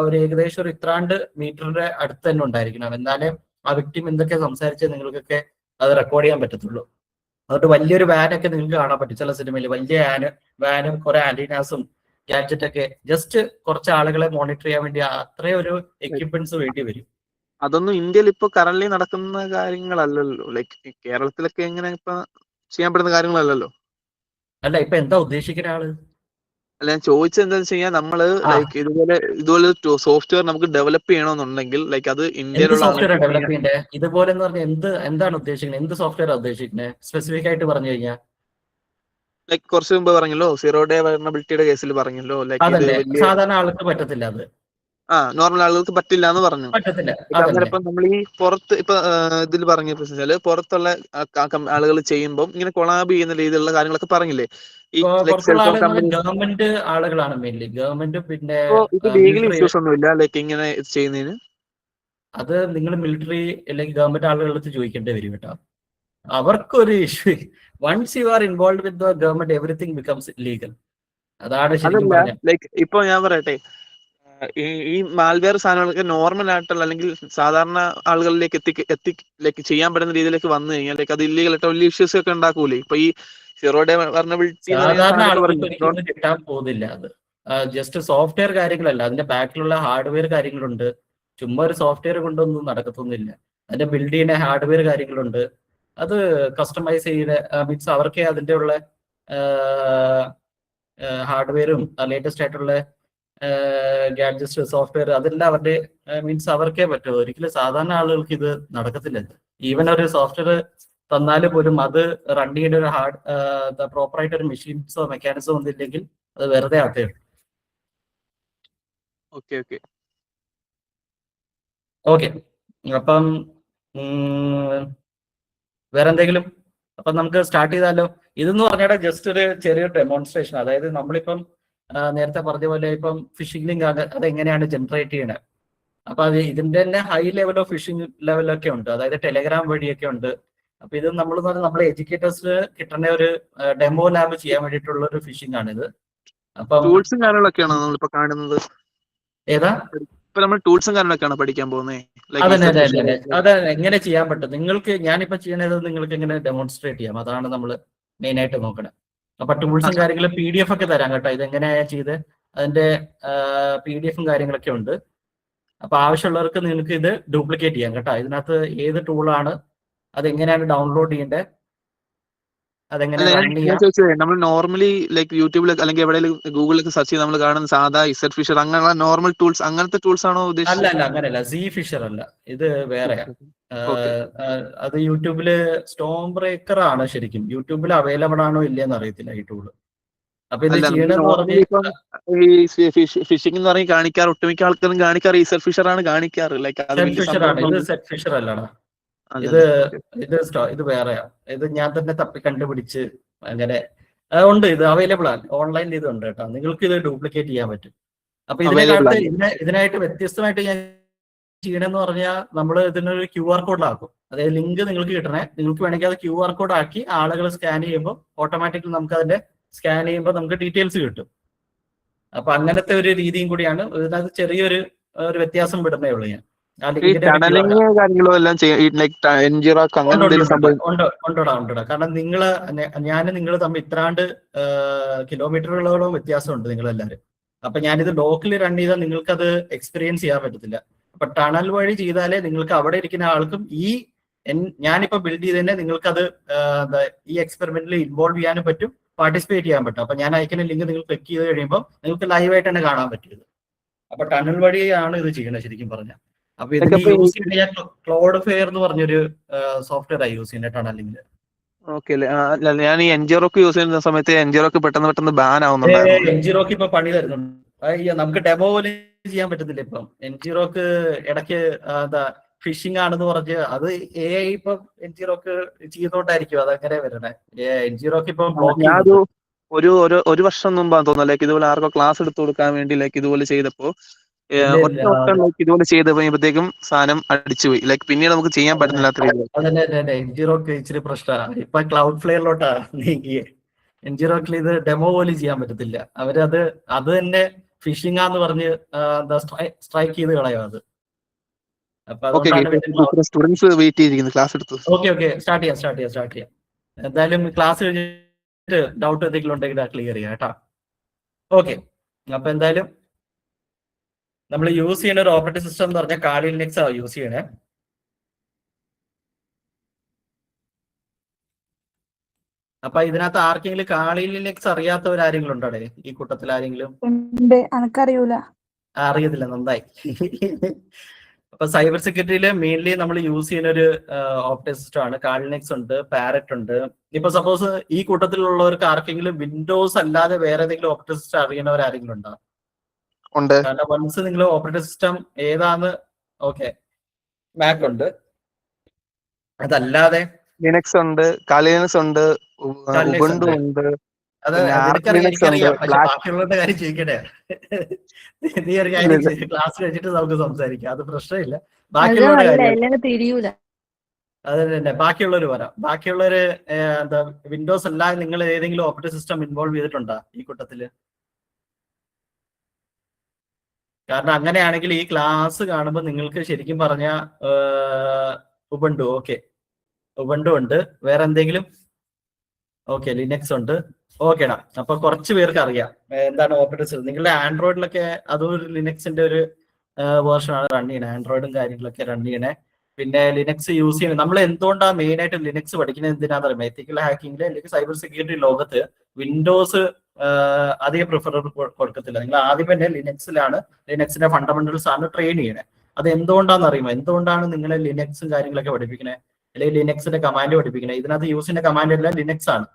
ഒരു ഏകദേശം ഒരു ഇത്രാണ്ട് മീറ്ററിന്റെ അടുത്ത് തന്നെ ഉണ്ടായിരിക്കണം. എന്നാലേ ആ വിക്ടിം എന്തൊക്കെ സംസാരിച്ച് നിങ്ങൾക്കൊക്കെ അത് റെക്കോർഡ് ചെയ്യാൻ പറ്റത്തുള്ളൂ. അതുകൊണ്ട് വലിയൊരു വാനൊക്കെ നിങ്ങൾക്ക് കാണാൻ പറ്റും ചില സിനിമയിൽ. വലിയ വാനും കുറെ ആന്റീനാസും ഗാഡ്ജറ്റ് ഒക്കെ ജസ്റ്റ് കുറച്ച് ആളുകളെ മോണിറ്റർ ചെയ്യാൻ വേണ്ടി അത്രയും ഒരു എക്യുപ്മെന്റ്സ് വേണ്ടി വരും. അതൊന്നും ഇന്ത്യയിൽ ഇപ്പൊ കറന്റ് നടക്കുന്ന കാര്യങ്ങളല്ലല്ലോ. ലൈക്ക് കേരളത്തിലൊക്കെ എങ്ങനെ ഇപ്പൊ ചെയ്യാൻ പറ്റുന്ന കാര്യങ്ങളല്ലല്ലോ. അല്ല, ഇപ്പൊ എന്താ ഉദ്ദേശിക്കുന്ന ആള്? അല്ല, ഞാൻ ചോദിച്ചത് എന്താ വെച്ച് കഴിഞ്ഞാൽ നമ്മള് ലൈക്ക് ഇതുപോലെ സോഫ്റ്റ്വെയർ നമുക്ക് ഡെവലപ്പ് ചെയ്യണമെന്നുണ്ടെങ്കിൽ ലൈക്ക് അത് ഇന്ത്യയിലുള്ള സോഫ്റ്റ്വെയർ ഡെവലപ്പ് ചെയ്യണ്ടേ ഇതുപോലെ എന്ന് പറഞ്ഞാൽ എന്താണ് ഉദ്ദേശിക്കുന്നത്? എന്ത് സോഫ്റ്റ്വെയർ ഉദ്ദേശിക്കുന്നത് സ്പെസിഫിക് ആയിട്ട് പറഞ്ഞു കഴിഞ്ഞാൽ? ലൈക്ക് കുറച്ച് മുമ്പ് പറഞ്ഞല്ലോ, സീറോ ഡേ വൾനറബിലിറ്റിയുടെ കേസിൽ പറഞ്ഞല്ലോ, ലൈക്ക് സാധാരണ ആൾക്ക് പറ്റത്തില്ല അത്. നോർമൽ ആളുകൾക്ക് പറ്റില്ല എന്ന് പറഞ്ഞു. പറ്റത്തില്ല. ഇപ്പൊ നമ്മൾ ഈ പുറത്ത് ഇപ്പൊ ഇതിൽ പറഞ്ഞ വെച്ചാല് പുറത്തുള്ള ആളുകൾ ചെയ്യുമ്പോൾ ഇങ്ങനെ കൊളാബ് ചെയ്യുന്ന രീതിയിലുള്ള കാര്യങ്ങളൊക്കെ പറഞ്ഞില്ലേ, ഈ ഗവൺമെന്റ് ആളുകളാണ് മെയിൻലി. ഗവൺമെന്റ് പിന്നെ ലീഗൽ ഇഷ്യൂസ് ഒന്നുമില്ല ലൈക്ക് ഇങ്ങനെ ചെയ്യുന്നതിന്. അത് നിങ്ങൾ മിലിറ്ററി അല്ലെങ്കിൽ ഗവൺമെന്റ് ആളുകളുടെ അടുത്ത് ചോദിക്കേണ്ടി വരും കേട്ടോ. അവർക്കൊരു issue. Once you are involve with the government everything becomes legal. അതാണ് ശരിക്കും പറഞ്ഞത്. ലൈക്ക് ഇപ്പൊ ഞാൻ പറയട്ടെ, ഈ മാൽവെയർ സാധനങ്ങളൊക്കെ നോർമൽ ആയിട്ടുള്ള അല്ലെങ്കിൽ സാധാരണ ആളുകളിലേക്ക് ലൈക്ക് ചെയ്യാൻ പറ്റുന്ന രീതിയിലേക്ക് വന്നു കഴിഞ്ഞാൽ ലൈക്ക് അത് ഇല്ലീഗൽ ആയിട്ട് വലിയ ഇഷ്യൂസ് ഒക്കെ ഉണ്ടാക്കൂലേ. ഇപ്പൊ ഈ സീറോ ഡേ വൾനറബിലിറ്റി സാധാരണ ആളുകൾക്ക് കിട്ടാൻ പോകുന്നില്ല. അത് ജസ്റ്റ് സോഫ്റ്റ്വെയർ കാര്യങ്ങളല്ല, അതിന്റെ ബാക്കിലുള്ള ഹാർഡ്വെയർ കാര്യങ്ങളുണ്ട്. ചുമ്മാ ഒരു സോഫ്റ്റ്വെയർ കൊണ്ടൊന്നും നടക്കത്തൊന്നുമില്ല. അതിന്റെ ബിൽഡ് ചെയ്യുന്ന ഹാർഡ്വെയർ കാര്യങ്ങളുണ്ട്. അത് കസ്റ്റമൈസ് ചെയ്ത് മീൻസ് അവർക്ക് അതിന്റെ ഉള്ള ഹാർഡ്വെയറും ലേറ്റസ്റ്റ് ആയിട്ടുള്ള ഗാഡ്ജറ്റ്സ് സോഫ്റ്റ്വെയർ അതെല്ലാം അവരുടെ മീൻസ് അവർക്കേ പറ്റുമോ. ഒരിക്കലും സാധാരണ ആളുകൾക്ക് ഇത് നടക്കത്തില്ല. ഈവൻ ഒരു സോഫ്റ്റ്വെയർ തന്നാൽ പോലും അത് റൺ ചെയ്യേണ്ട ഒരു പ്രോപ്പറായിട്ട് ഒരു മെഷീൻസോ മെക്കാനിസമോ ഒന്നും ഇല്ലെങ്കിൽ അത് വെറുതെ ആക്കുകയാണ്. ഓക്കെ ഓക്കെ ഓക്കെ, അപ്പം വേറെ എന്തെങ്കിലും? അപ്പം നമുക്ക് സ്റ്റാർട്ട് ചെയ്താലോ. ഇതെന്ന് പറഞ്ഞാൽ ജസ്റ്റ് ഒരു ചെറിയൊരു ഡെമോൺസ്ട്രേഷൻ. അതായത് നമ്മളിപ്പം നേരത്തെ പറഞ്ഞ പോലെ ഇപ്പം ഫിഷിംഗ് ലിങ്ക് അതെങ്ങനെയാണ് ജനറേറ്റ് ചെയ്യണത്. അപ്പൊ അത് ഇതിന്റെ തന്നെ ഹൈ ലെവൽ ഓഫ് ഫിഷിംഗ് ലെവലൊക്കെ ഉണ്ട്, അതായത് ടെലഗ്രാം വഴിയൊക്കെ ഉണ്ട്. അപ്പൊ ഇത് നമ്മൾ നമ്മളെ എഡ്യൂക്കേറ്റേഴ്സിന് കിട്ടുന്ന ഒരു ഡെമോ ലാബ് ചെയ്യാൻ വേണ്ടിയിട്ടുള്ള ഒരു ഫിഷിംഗ് ആണിത്. അപ്പം ടൂൾസും കാര്യങ്ങളൊക്കെയാണോ നമ്മളിപ്പോ കാണുന്നത്? ഏതാ ഇപ്പൊ നമ്മൾ ടൂൾസും കാര്യങ്ങളൊക്കെയാണോ പഠിക്കാൻ പോകുന്നത്? അതെ, എങ്ങനെ ചെയ്യാൻ പറ്റും നിങ്ങൾക്ക്. ഞാനിപ്പോ ചെയ്യണത് നിങ്ങൾക്ക് എങ്ങനെ ഡെമോൺസ്ട്രേറ്റ് ചെയ്യാം, അതാണ് നമ്മൾ മെയിൻ ആയിട്ട് നോക്കണത്. അപ്പൊ ടൂൾസും കാര്യങ്ങളും PDF ഒക്കെ തരാം കേട്ടോ. ഇതെങ്ങനെയാ ചെയ്ത് അതിന്റെ PDF കാര്യങ്ങളൊക്കെ ഉണ്ട്. അപ്പൊ ആവശ്യമുള്ളവർക്ക് നിങ്ങൾക്ക് ഇത് ഡ്യൂപ്ലിക്കേറ്റ് ചെയ്യാം കേട്ടോ. ഇതിനകത്ത് ഏത് ടൂളാണ്, അതെങ്ങനെയാണ് ഡൗൺലോഡ് ചെയ്യേണ്ടത്, അതെങ്ങനെ റൺ ചെയ്യാം. നമ്മൾ നോർമലി ലൈക്ക് യൂട്യൂബിലൊക്കെ അല്ലെങ്കിൽ എവിടെയെങ്കിലും ഗൂഗിളിലൊക്കെ സെർച്ച് ചെയ്ത് നമ്മൾ കാണുന്ന സാധാ ഇസഡ് ഫിഷർ അങ്ങനെയുള്ള നോർമൽ ടൂൾസ്, അങ്ങനത്തെ ടൂൾസ് ആണോ ഉദ്ദേശിച്ചത്? അല്ല, അങ്ങനെയല്ല. സീ ഫിഷർ അല്ല, ഇത് വേറെയാ. അത് യൂട്യൂബില് സ്റ്റോം ബ്രേക്കർ ആണ് ശരിക്കും. യൂട്യൂബിൽ അവൈലബിൾ ആണോ ഇല്ലയെന്ന് അറിയത്തില്ല ഈ ടൂള്. അപ്പൊ ഇത് ചെയ്യണമെന്ന് പറഞ്ഞ് ഫിഷിംഗ് എന്ന് പറഞ്ഞ് കാണിക്കാറ് ഒട്ടുമിക്ക ആൾക്കാരും കാണിക്കാറ് ഇസഡ് ഫിഷർ ആണ് കാണിക്കാറ്. ലൈക്ക് സെറ്റ് ഫിഷർ ആണ്. ഇത് സെറ്റ് ഫിഷർ അല്ലടാ. ഇത് വേറെയാ. ഇത് ഞാൻ തന്നെ തപ്പി കണ്ടുപിടിച്ച് അങ്ങനെ ഉണ്ട്. ഇത് അവൈലബിൾ ആണ്, ഓൺലൈനിൽ ഇത് ഉണ്ട് കേട്ടോ. നിങ്ങൾക്ക് ഇത് ഡ്യൂപ്ലിക്കേറ്റ് ചെയ്യാൻ പറ്റും. അപ്പൊ ഇതിനായിട്ട് വ്യത്യസ്തമായിട്ട് ഞാൻ ചെയ്യണമെന്ന് പറഞ്ഞാൽ നമ്മൾ ഇതിനൊരു QR കോഡിലാക്കും. അതായത് ലിങ്ക് നിങ്ങൾക്ക് കിട്ടണേ. നിങ്ങൾക്ക് വേണമെങ്കിൽ അത് QR കോഡ് ആക്കി ആളുകൾ സ്കാൻ ചെയ്യുമ്പോൾ ഓട്ടോമാറ്റിക്കലി നമുക്ക് അതിന്റെ സ്കാൻ ചെയ്യുമ്പോൾ നമുക്ക് ഡീറ്റെയിൽസ് കിട്ടും. അപ്പൊ അങ്ങനത്തെ ഒരു രീതിയും കൂടിയാണ്. ഇതിനകത്ത് ചെറിയൊരു വ്യത്യാസം വിടുന്നേ ഉള്ളൂ. ഞാൻ ഉണ്ടോടാ. കാരണം നിങ്ങൾ തമ്മിൽ ഇത്രാണ്ട് കിലോമീറ്ററുകളോളം വ്യത്യാസമുണ്ട് നിങ്ങളെല്ലാവരും. അപ്പൊ ഞാനിത് ലോക്കലി റൺ ചെയ്താൽ നിങ്ങൾക്ക് അത് എക്സ്പീരിയൻസ് ചെയ്യാൻ പറ്റത്തില്ല. അപ്പൊ ടണൽ വഴി ചെയ്താലേ നിങ്ങൾക്ക് അവിടെ ഇരിക്കുന്ന ആൾക്കും ഞാനിപ്പോ ബിൽഡ് ചെയ്തതന്നെ നിങ്ങൾക്കത് ഈ എക്സ്പെരിമെന്റിൽ ഇൻവോൾവ് ചെയ്യാനും പറ്റും, പാർട്ടിസിപ്പേറ്റ് ചെയ്യാൻ പറ്റും. അപ്പൊ ഞാൻ അയക്കുന്ന ലിങ്ക് നിങ്ങൾ ക്ലിക്ക് ചെയ്ത് കഴിയുമ്പോൾ നിങ്ങൾക്ക് ലൈവായിട്ട് തന്നെ കാണാൻ പറ്റും. അപ്പൊ ടണൽ വഴിയാണ് ഇത് ചെയ്യുന്നത് ശരിക്കും പറഞ്ഞാൽ. അപ്പൊ ഇതിന് യൂസ് ചെയ്യുന്ന ഞാൻ ക്ലൗഡ് ഫെയർ എന്ന് പറഞ്ഞൊരു സോഫ്റ്റ്വെയർ ആയി യൂസ് ചെയ്യുന്നത് ടണലിംഗില്. ഓക്കെ, ഞാൻ ഈ എൻജിറോക്ക് യൂസ് ചെയ്യുന്ന സമയത്ത് എൻജിറോക്ക് പെട്ടെന്ന് ബാൻ ആവുന്നുണ്ടായിരുന്നു. എൻജിറോക്ക് ഇപ്പൊ പണി തരുന്നുണ്ട്. നമുക്ക് ഡെമോ പോലും ചെയ്യാൻ പറ്റുന്നില്ല ഇപ്പം. എൻജിറോക്ക് ഇടയ്ക്ക് ഫിഷിംഗ് ആണെന്ന് പറഞ്ഞ് അത് AI ഇപ്പം എൻജിറോക്ക് ചെയ്യുന്നോണ്ടായിരിക്കും അതങ്ങനെ വരണേ. എൻജിറോക്ക് ഇപ്പം ബ്ലോക്ക് ഒരു വർഷം മുമ്പാന്ന് തോന്നുന്നു ലൈക്ക് ഇതുപോലെ ആർക്കോ ക്ലാസ് എടുത്തു കൊടുക്കാൻ വേണ്ടി ലൈക്ക് ഇതുപോലെ ചെയ്തപ്പോ ഇതുപോലെ ചെയ്ത് കഴിയുമ്പോഴത്തേക്കും സാധനം അടിച്ചുപോയി. ലൈക്ക് പിന്നീട് നമുക്ക് ചെയ്യാൻ പറ്റുന്നില്ലാത്ത രീതിയിൽ. അതന്നെ എൻജിറോക്ക് ഇച്ചിരി പ്രശ്നമാണ്. ഇപ്പൊ ക്ലൗഡ് ഫ്ലെയറിലോട്ടാ നീങ്ങിയേ. എൻജിറോക്കിൽ ഇത് ഡെമോ പോലും ചെയ്യാൻ പറ്റത്തില്ല. അത് തന്നെ ഫിഷിംഗ് ആന്ന് പറഞ്ഞ് സ്ട്രൈക്ക് ചെയ്ത് കളയും അത്. സ്റ്റുഡൻസ് വെയിറ്റ് ചെയ്തിരിക്കുന്നു ക്ലാസ് എടുത്തു. ഓക്കെ, സ്റ്റാർട്ട് ചെയ്യാം. എന്തായാലും ക്ലാസ് കഴിഞ്ഞിട്ട് ഡൗട്ട് എന്തെങ്കിലും ഉണ്ടെങ്കിൽ ക്ലിയർ ചെയ്യാം കേട്ടോ. ഓക്കെ, അപ്പൊ എന്തായാലും നമ്മൾ യൂസ് ചെയ്യുന്ന ഒരു ഓപ്പറേറ്റിംഗ് സിസ്റ്റം എന്ന് പറഞ്ഞാൽ കാലി ലിനക്സ് ആണ് യൂസ് ചെയ്യണേ. അപ്പൊ ഇതിനകത്ത് ആർക്കെങ്കിലും കാലി ലിനക്സ് അറിയാത്തവരാരെങ്കിലും ഉണ്ടോ ഈ കൂട്ടത്തിൽ? ആരെങ്കിലും? അറിയത്തില്ല, നന്നായി. അപ്പൊ സൈബർ സെക്യൂരിറ്റിയിൽ മെയിൻലി നമ്മൾ യൂസ് ചെയ്യുന്ന ഒരു ഓപ്പറേറ്റിംഗ് സിസ്റ്റം ആണ്. കാലി ലിനക്സ് ഉണ്ട്, പാരറ്റ് ഉണ്ട്. ഇപ്പൊ സപ്പോസ് ഈ കൂട്ടത്തിലുള്ളവർക്ക് ആർക്കെങ്കിലും വിൻഡോസ് അല്ലാതെ വേറെ ഏതെങ്കിലും ഓപ്പറേറ്റിംഗ് സിസ്റ്റം അറിയുന്നവരാരെങ്കിലും ഉണ്ടോ? കാരണം വൺസ് നിങ്ങൾ ഓപ്പറേറ്റിംഗ് സിസ്റ്റം ഏതാന്ന് ഓക്കെ മാക് ഉണ്ട്, അതല്ലാതെ ലിനക്സ് ഉണ്ട്, കാലി ലിനക്സ് ഉണ്ട്, ഉബുണ്ടു ഉണ്ട്. ബാക്കിയുള്ളവരുടെ കാര്യം ചോദിക്കട്ടെ. നീ ഒരു കാര്യം ക്ലാസ് കഴിച്ചിട്ട് നമുക്ക് സംസാരിക്കാം, അത് പ്രശ്നമില്ല. ബാക്കിയുള്ളവരുടെ കാര്യം അത് തന്നെ. ബാക്കിയുള്ളവർ പറയാം. ബാക്കിയുള്ളവര് വിൻഡോസ് അല്ലാതെ നിങ്ങൾ ഏതെങ്കിലും ഓപ്പറേറ്റിംഗ് സിസ്റ്റം ഇൻവോൾവ് ചെയ്തിട്ടുണ്ടോ ഈ കൂട്ടത്തില്? കാരണം അങ്ങനെയാണെങ്കിൽ ഈ ക്ലാസ് കാണുമ്പോൾ നിങ്ങൾക്ക് ശരിക്കും പറഞ്ഞ ഉബുണ്ടു ഉബുണ്ടു ഉണ്ട്. വേറെ എന്തെങ്കിലും? ലിനക്സ് ഉണ്ട്. ഓക്കേടാ. അപ്പൊ കുറച്ച് പേർക്ക് അറിയാം എന്താണ് ഓപ്പറേറ്റിംഗ് സിസ്റ്റം. നിങ്ങളുടെ ആൻഡ്രോയിഡിലൊക്കെ അതൊരു ലിനക്സിന്റെ ഒരു വേർഷൻ ആണ് റൺ ചെയ്യണേ. ആൻഡ്രോയിഡും കാര്യങ്ങളൊക്കെ റൺ ചെയ്യണേ. പിന്നെ ലിനക്സ് യൂസ് ചെയ്യുന്നത് നമ്മൾ എന്തുകൊണ്ടാണ് മെയിൻ ആയിട്ട് ലിനക്സ് പഠിക്കുന്നത് എന്തിനാന്ന് പറയുമ്പോൾ എത്തിക്കൽ ഹാക്കിങ്ങിൽ അല്ലെങ്കിൽ സൈബർ സെക്യൂരിറ്റി ലോകത്ത് വിൻഡോസ് അധികം പ്രിഫർ കൊടുക്കത്തില്ല. നിങ്ങൾ ആദ്യം തന്നെ ലിനക്സിന്റെ ഫണ്ടമെന്റൽസ് ആണ് ട്രെയിൻ ചെയ്യണേ. അത് എന്തുകൊണ്ടാണെന്ന് അറിയുമോ? എന്തുകൊണ്ടാണ് നിങ്ങളെ ലിനക്സും കാര്യങ്ങളൊക്കെ പഠിപ്പിക്കണേ അല്ലെങ്കിൽ ലിനക്സിന്റെ കമാൻഡ് പഠിപ്പിക്കണേ? ഇതിനകത്ത് യൂസ് ചെയ്യുന്ന കമാൻഡ് എല്ലാം ലിനക്സ് ആണ്.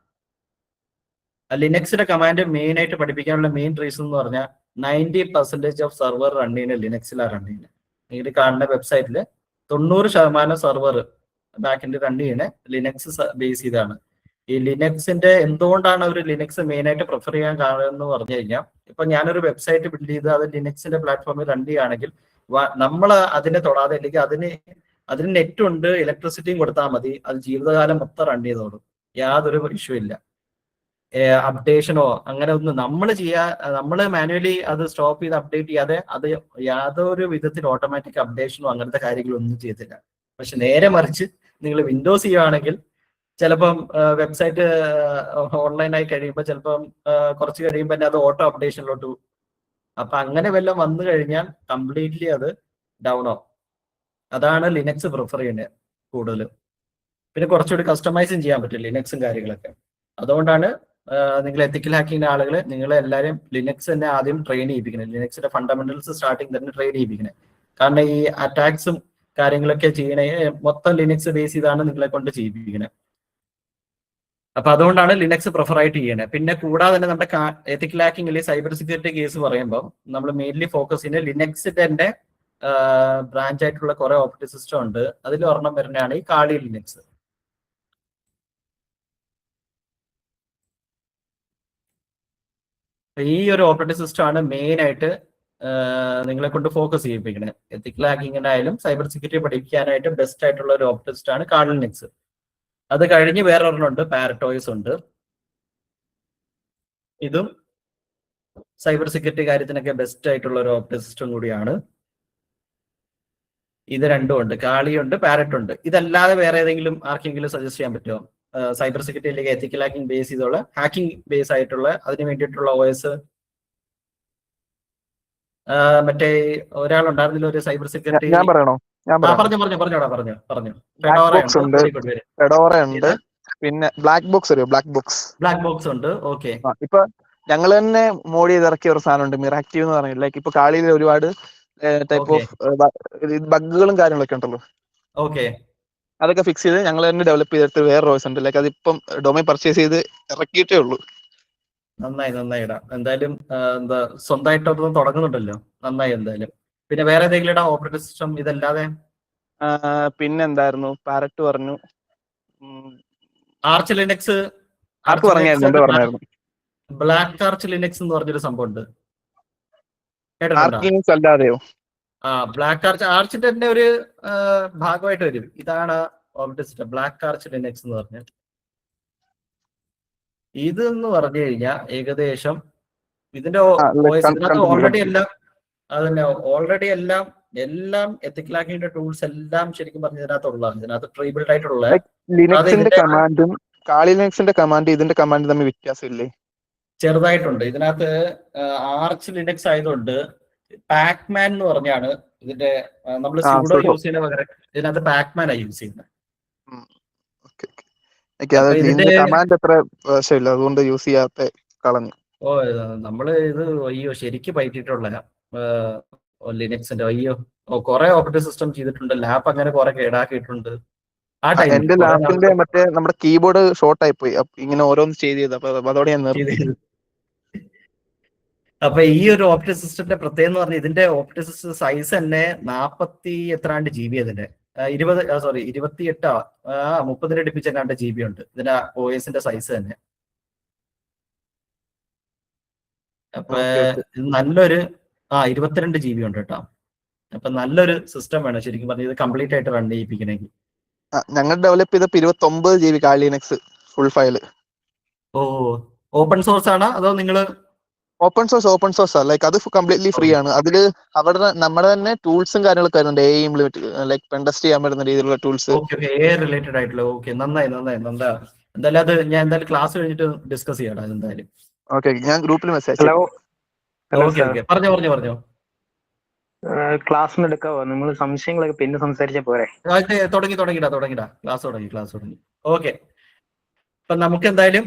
ലിനക്സിന്റെ കമാൻഡ് മെയിൻ ആയിട്ട് പഠിപ്പിക്കാനുള്ള മെയിൻ റീസൺ എന്ന് പറഞ്ഞാൽ 90% ഓഫ് സെർവർ റൺ ചെയ്യുന്നത് ലിനക്സിലാണ് റൺ ചെയ്യുന്നത്. നിങ്ങൾ കാണുന്ന വെബ്സൈറ്റിൽ 90% സെർവർ ബാക്കിന്റെ റൺ ചെയ്യുന്നത് ലിനക്സ് ബേസ് ചെയ്താണ്. ഈ ലിനക്സിന്റെ എന്തുകൊണ്ടാണ് ഒരു ലിനക്സ് മെയിൻ ആയിട്ട് പ്രിഫർ ചെയ്യാൻ കാരണം എന്ന് പറഞ്ഞു കഴിഞ്ഞാൽ, ഇപ്പൊ ഞാനൊരു വെബ്സൈറ്റ് ബിൽഡ് ചെയ്ത് അത് ലിനക്സിന്റെ പ്ലാറ്റ്ഫോമിൽ റൺ ചെയ്യുകയാണെങ്കിൽ നമ്മൾ അതിനെ തൊടാതെ അല്ലെങ്കിൽ അതിന് നെറ്റ് ഉണ്ട്, ഇലക്ട്രിസിറ്റിയും കൊടുത്താൽ മതി, അത് ജീവിതകാലം മൊത്തം റൺ ചെയ്തോളും, യാതൊരു ഇഷ്യൂ ഇല്ല. അപ്ഡേഷനോ അങ്ങനെ ഒന്നും നമ്മൾ മാനുവലി അത് സ്റ്റോപ്പ് ചെയ്ത് അപ്ഡേറ്റ് ചെയ്യാതെ അത് യാതൊരു വിധത്തിൽ ഓട്ടോമാറ്റിക് അപ്ഡേഷനോ അങ്ങനത്തെ കാര്യങ്ങളൊന്നും ചെയ്തില്ല. പക്ഷെ നേരെ മറിച്ച് നിങ്ങൾ വിൻഡോസ് ചെയ്യുകയാണെങ്കിൽ ചിലപ്പം വെബ്സൈറ്റ് ഓൺലൈനായി കഴിയുമ്പോൾ ചിലപ്പം കുറച്ച് കഴിയുമ്പോൾ തന്നെ അത് ഓട്ടോ അപ്ഡേഷനിലോട്ട്. അപ്പൊ അങ്ങനെ വല്ലതും വന്നു കഴിഞ്ഞാൽ കംപ്ലീറ്റ്ലി അത് ഡൗൺ ആവും. അതാണ് ലിനക്സ് പ്രിഫർ ചെയ്യുന്നത് കൂടുതലും. പിന്നെ കുറച്ചുകൂടി കസ്റ്റമൈസും ചെയ്യാൻ പറ്റും ലിനക്സും കാര്യങ്ങളൊക്കെ. അതുകൊണ്ടാണ് നിങ്ങൾ എത്തിക്കൽ ഹാക്കിങ്ങിന്റെ ആളുകൾ നിങ്ങളെല്ലാവരും ലിനക്സ് തന്നെ ആദ്യം ട്രെയിൻ ചെയ്യിപ്പിക്കുന്നത്. ലിനക്സിന്റെ ഫണ്ടമെന്റൽസ് സ്റ്റാർട്ടിങ് തന്നെ ട്രെയിൻ ചെയ്യിപ്പിക്കുന്നത്. കാരണം ഈ അറ്റാക്സും കാര്യങ്ങളൊക്കെ ചെയ്യണേ മൊത്തം ലിനക്സ് ബേസ് ചെയ്താണ് നിങ്ങളെ കൊണ്ട് ചെയ്യിപ്പിക്കുന്നത്. അപ്പൊ അതുകൊണ്ടാണ് ലിനക്സ് പ്രിഫർ ആയിട്ട് ചെയ്യണത്. പിന്നെ കൂടാതെ തന്നെ നമ്മുടെ എത്തിക്കൽ ഹാക്കിംഗ് സൈബർ സെക്യൂരിറ്റി കേസ് പറയുമ്പോൾ നമ്മൾ മെയിൻലി ഫോക്കസ് ചെയ്യുന്നത് ലിനക്സിന്റെ ബ്രാഞ്ച് ആയിട്ടുള്ള കുറെ ഓപ്പറേറ്റിംഗ് സിസ്റ്റം ഉണ്ട്. അതിൽ ഒരെണ്ണം വരുന്നതാണ് ഈ കാളി ലിനക്സ്. ഈ ഒരു ഓപ്പറേറ്റിംഗ് സിസ്റ്റം ആണ് മെയിൻ ആയിട്ട് നിങ്ങളെ കൊണ്ട് ഫോക്കസ് ചെയ്യിപ്പിക്കുന്നത്. എത്തിക്കൽ ഹാക്കിങ്ങിനായാലും സൈബർ സെക്യൂരിറ്റി പഠിക്കാനായിട്ട് ബെസ്റ്റ് ആയിട്ടുള്ള ഒരു ഓപ്പറേറ്റിംഗ് സിസ്റ്റം ആണ് കാളി ലിനക്സ്. അത് കഴിഞ്ഞ് വേറെ ഒരെണ്ണമുണ്ട്, പാരറ്റോയ്സ് ഉണ്ട്. ഇതും സൈബർ സെക്യൂരിറ്റി കാര്യത്തിനൊക്കെ ബെസ്റ്റ് ആയിട്ടുള്ള ഒരു ഓപ്പറേറ്റിംഗ് സിസ്റ്റം കൂടിയാണ്. ഇത് രണ്ടും ഉണ്ട്, കാളിയുണ്ട്, പാരറ്റ് ഉണ്ട്. ഇതല്ലാതെ വേറെ ഏതെങ്കിലും ആർക്കെങ്കിലും സജസ്റ്റ് ചെയ്യാൻ പറ്റുമോ? സൈബർ സെക്യൂരിറ്റി അല്ലെങ്കിൽ എത്തിക്കൽ ഹാക്കിംഗ് ബേസ് ചെയ്തുള്ള ഹാക്കിംഗ് ബേസ് ആയിട്ടുള്ള അതിന് വേണ്ടിയിട്ടുള്ള OS. മറ്റേ ഒരാളുണ്ടായിരുന്നില്ല ഒരു സൈബർ സെക്യൂരിറ്റി. പറഞ്ഞു. ഫെഡോറ ഉണ്ട്, പിന്നെ ബ്ലാക്ക് ബോക്സ് അറിയോ? ബ്ലാക്ക് ബോക്സ് ഉണ്ട്. ഓക്കെ. ഇപ്പൊ ഞങ്ങൾ തന്നെ മോഡ് ചെയ്ത് ഇറക്കിയ ഒരു സാധനമുണ്ട്, മിറാക്റ്റീവ് എന്ന് പറഞ്ഞില്ല. ലൈക്ക് ഇപ്പൊ കാളിയിൽ ഒരുപാട് ടൈപ്പ് ഓഫ് ബഗ്ഗുകളും കാര്യങ്ങളൊക്കെ ഉണ്ടല്ലോ. ഓക്കെ. അതൊക്കെ ഫിക്സ് ചെയ്ത് ഞങ്ങൾ തന്നെ ഡെവലപ്പ് ചെയ്തിട്ട് വേറെ OS ഉണ്ട്. ലൈക്ക് അതിപ്പം ഡൊമൈൻ പർച്ചേസ് ചെയ്ത് ഇറക്കിയിട്ടേ ഉള്ളൂ. നന്നായിടാം. എന്തായാലും എന്താ സ്വന്തമായിട്ടൊന്നും തുടങ്ങുന്നുണ്ടല്ലോ, നന്നായി എന്തായാലും. പിന്നെ വേറെ ഏതെങ്കിലും ഓപ്പറേറ്റിംഗ് സിസ്റ്റം ഇതല്ലാതെ? പിന്നെ എന്തായിരുന്നു? പാരറ്റ് പറഞ്ഞു, ആർച്ച് ലിനക്സ് പറഞ്ഞായിരുന്നു. ബ്ലാക്ക് ആർച്ച് ലിനക്സ് എന്ന് പറഞ്ഞൊരു സംഭവം ഉണ്ട്, അല്ലാതെയോ? ബ്ലാക്ക് ആർച്ചിന്റെ തന്നെ ഒരു ഭാഗമായിട്ട് വരും. ഇതാണ് operating system black arch Linux എന്ന് പറഞ്ഞ. ഇതെന്ന് പറഞ്ഞു കഴിഞ്ഞാൽ ഏകദേശം ഇതിന്റെ ഓൾറെഡി എല്ലാം എത്തിക്കൽ ഹാക്കിങ്ങിന്റെ ടൂൾസ് എല്ലാം ശരിക്കും പറഞ്ഞ ഇതിനകത്തുള്ളതാണ്. ഇതിനകത്ത് ട്രീബിൾഡ് ആയിട്ടുള്ള ലിനക്സിന്റെ കമാൻഡും കാളി ലിനക്സിന്റെ കമാൻഡ് ഇതിന്റെ കമാൻഡ് തമ്മിൽ വ്യത്യാസമില്ലേ? ചെറുതായിട്ടുണ്ട്. ഇതിനകത്ത് ആർച്ച് ലിനക്സ് ആയതുകൊണ്ട് പാക്മാൻ എന്ന് പറഞ്ഞാണ് ഇതിന്റെ നമ്മൾ സ്യൂഡോ യൂസ് ചെയ്യുന്ന പകരം ഇതിനകത്ത് പാക്മാൻ ആണ് യൂസ് ചെയ്യുന്നത്. കമാൻഡ് അത്ര വശമില്ല, അതുകൊണ്ട് യൂസ് ചെയ്യാത്ത കളഞ്ഞു. നമ്മള് ഇത് ശരിക്ക് പറ്റിയിട്ടുള്ള ലിനക്സിന്റെ കുറെ ഓപ്പറേറ്റിംഗ് സിസ്റ്റം ചെയ്തിട്ടുണ്ട്. ലാപ്പ് അങ്ങനെ കുറെ കേടാക്കിയിട്ടുണ്ട്. എന്റെ ലാപ്പിന്റെ മറ്റേ നമ്മുടെ കീബോർഡ് ഷോർട്ട് ആയി പോയി, ഇങ്ങനെ ഓരോന്ന് ചെയ്ത് അപ്പൊ അതോടെ ഞാൻ നിർത്തി. അപ്പൊ ഈ ഒരു ഓപ്പറേറ്റിംഗ് സിസ്റ്റത്തിന്റെ പ്രത്യേകത എന്ന് പറഞ്ഞാൽ ഇതിന്റെ ഓപ്പറേറ്റിംഗ് സിസ്റ്റം സൈസ് തന്നെ 40 GB അതിന്റെ 28 30 അടുപ്പിച്ചെങ്ങാണ്ട് GB ഉണ്ട് ഇതിന്റെ OSന്റെ സൈസ് തന്നെ. അപ്പൊ നല്ലൊരു 22 GB ഉണ്ട് കേട്ടോ. അപ്പൊ നല്ലൊരു സിസ്റ്റം വേണം ശരിക്കും പറഞ്ഞാൽ ഇത് കംപ്ലീറ്റ് ആയിട്ട് റൺ ചെയ്യിപ്പിക്കണമെങ്കിൽ. ഞങ്ങൾ ഡെവലപ്പ് ചെയ്തപ്പോ 29 GB Kali Linux full file. Open source ആണോ അതോ നിങ്ങള്? ഓപ്പൺ സോഴ്സ് ലൈക്ക് അത് കംപ്ലീറ്റ്ലി ഫ്രീ ആണ്. അതില് അവിടെ നമ്മുടെ തന്നെ ടൂൾസും കാര്യങ്ങളൊക്കെ വരുന്നുണ്ട്. AI ഇംപ്ലിമെന്റ് ലൈക്ക് പെൻടെസ്റ്റ് ചെയ്യാൻ പറ്റുന്ന രീതിയിലുള്ള ടൂൾസ്. AI റിലേറ്റഡ് ആയിട്ടുള്ള. നന്നായി. എന്തായാലും അത് ഞാൻ എന്തായാലും ക്ലാസ് കഴിഞ്ഞിട്ട് ഡിസ്കസ് ചെയ്യാം എന്തായാലും. ഓക്കെ, ഞാൻ ഗ്രൂപ്പിൽ മെസ്സേജ്. പറഞ്ഞോ. ക്ലാസ് എടുക്കാവോ? നിങ്ങൾ സംശയങ്ങളൊക്കെ പിന്നെ സംസാരിച്ചാൽ പോരെ? തുടങ്ങിടാ ക്ലാസ് തുടങ്ങി. ഓക്കെ, അപ്പൊ നമുക്ക് എന്തായാലും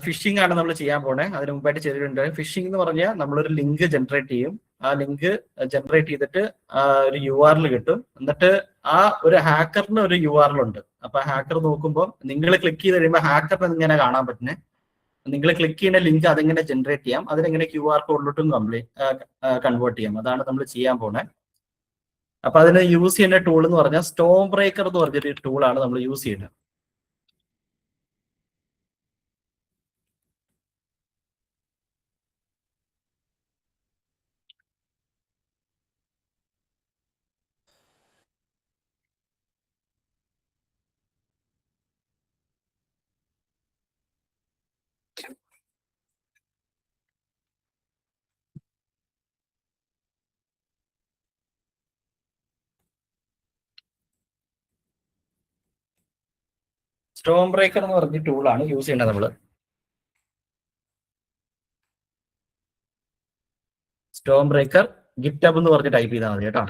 ഫിഷിംഗ് ആണ് നമ്മൾ ചെയ്യാൻ പോണേ. അതിന് മുമ്പായിട്ട് ചെയ്തിട്ടുണ്ട്. ഫിഷിംഗ് എന്ന് പറഞ്ഞാൽ നമ്മളൊരു ലിങ്ക് ജനറേറ്റ് ചെയ്യും. ആ ലിങ്ക് ജനറേറ്റ് ചെയ്തിട്ട് ഒരു URL കിട്ടും. എന്നിട്ട് ആ ഒരു ഹാക്കറിന് ഒരു URL ഉണ്ട്. അപ്പൊ ഹാക്കർ നോക്കുമ്പോൾ നിങ്ങൾ ക്ലിക്ക് ചെയ്ത് കഴിയുമ്പോൾ ഹാക്കറിന് ഇങ്ങനെ കാണാൻ പറ്റുന്നേ. നിങ്ങൾ ക്ലിക്ക് ചെയ്യുന്ന ലിങ്ക് അതെങ്ങനെ ജനറേറ്റ് ചെയ്യാം, അതിനെങ്ങനെ QR കോഡിലോട്ടും കൺവേർട്ട് ചെയ്യാം. അതാണ് നമ്മൾ ചെയ്യാൻ പോണേ. അപ്പൊ അതിന് യൂസ് ചെയ്യുന്ന ടൂൾ എന്ന് പറഞ്ഞാൽ സ്റ്റോം ബ്രേക്കർ എന്ന് പറഞ്ഞൊരു ടൂളാണ് നമ്മൾ യൂസ് ചെയ്യുന്നത്. സ്റ്റോം ബ്രേക്കർ എന്ന് പറഞ്ഞ ടൂളാണ് യൂസ് ചെയ്യേണ്ടത് നമ്മൾ. സ്റ്റോം ബ്രേക്കർ ഗിറ്റബ് എന്ന് പറഞ്ഞ് ടൈപ്പ് ചെയ്താൽ മതി കേട്ടോ.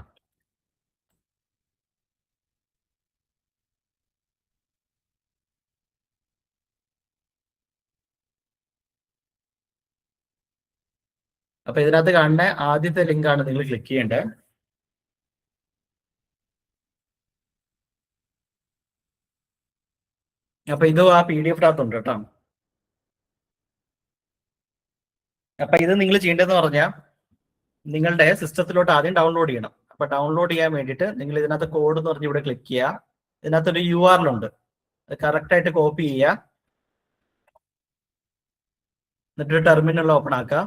അപ്പൊ ഇതിനകത്ത് കാണുന്ന ആദ്യത്തെ ലിങ്ക് ആണ് നിങ്ങൾ ക്ലിക്ക് ചെയ്യേണ്ടത്. അപ്പൊ ഇത് ആ PDF-നകത്തുണ്ട് കേട്ടോ. അപ്പൊ ഇത് നിങ്ങൾ ചെയ്യേണ്ടതെന്ന് പറഞ്ഞാൽ നിങ്ങളുടെ സിസ്റ്റത്തിലോട്ട് ആദ്യം ഡൗൺലോഡ് ചെയ്യണം. അപ്പൊ ഡൗൺലോഡ് ചെയ്യാൻ വേണ്ടിയിട്ട് നിങ്ങൾ ഇതിനകത്ത് കോഡ് എന്ന് പറഞ്ഞ് ഇവിടെ ക്ലിക്ക് ചെയ്യുക. ഇതിനകത്തൊരു URL ഉണ്ട്, അത് കറക്റ്റ് ആയിട്ട് കോപ്പി ചെയ്യുക. എന്നിട്ട് ടെർമിനൽ ഓപ്പൺ ആക്കുക.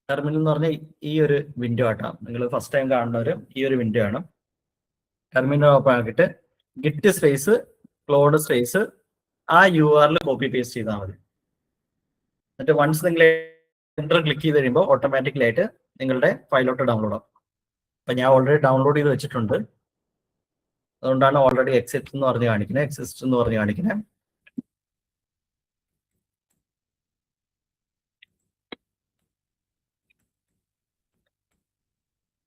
ടെർമിനൽ എന്ന് പറഞ്ഞാൽ ഈ ഒരു വിൻഡോ ആട്ടോ. നിങ്ങൾ ഫസ്റ്റ് ടൈം കാണുന്നവർ ഈ ഒരു വിൻഡോ ആണ്. ടെർമിനൽ ഓപ്പൺ ആക്കിയിട്ട് ഗിറ്റ് സ്പേസ് ക്ലോഡ് സ്പേസ് ആ URL കോപ്പി പേസ്റ്റ് ചെയ്താൽ മതി. എന്നിട്ട് വൺസ് നിങ്ങൾ എൻ്റർ ക്ലിക്ക് ചെയ്ത് കഴിയുമ്പോൾ ഓട്ടോമാറ്റിക്കലി ആയിട്ട് നിങ്ങളുടെ ഫയലോട്ട് ഡൗൺലോഡ് ആവും. അപ്പൊ ഞാൻ ഓൾറെഡി ഡൗൺലോഡ് ചെയ്ത് വെച്ചിട്ടുണ്ട്. അതുകൊണ്ടാണ് ഓൾറെഡി എക്സിസ്റ്റ് എന്ന് പറഞ്ഞ് കാണിക്കുന്നത്.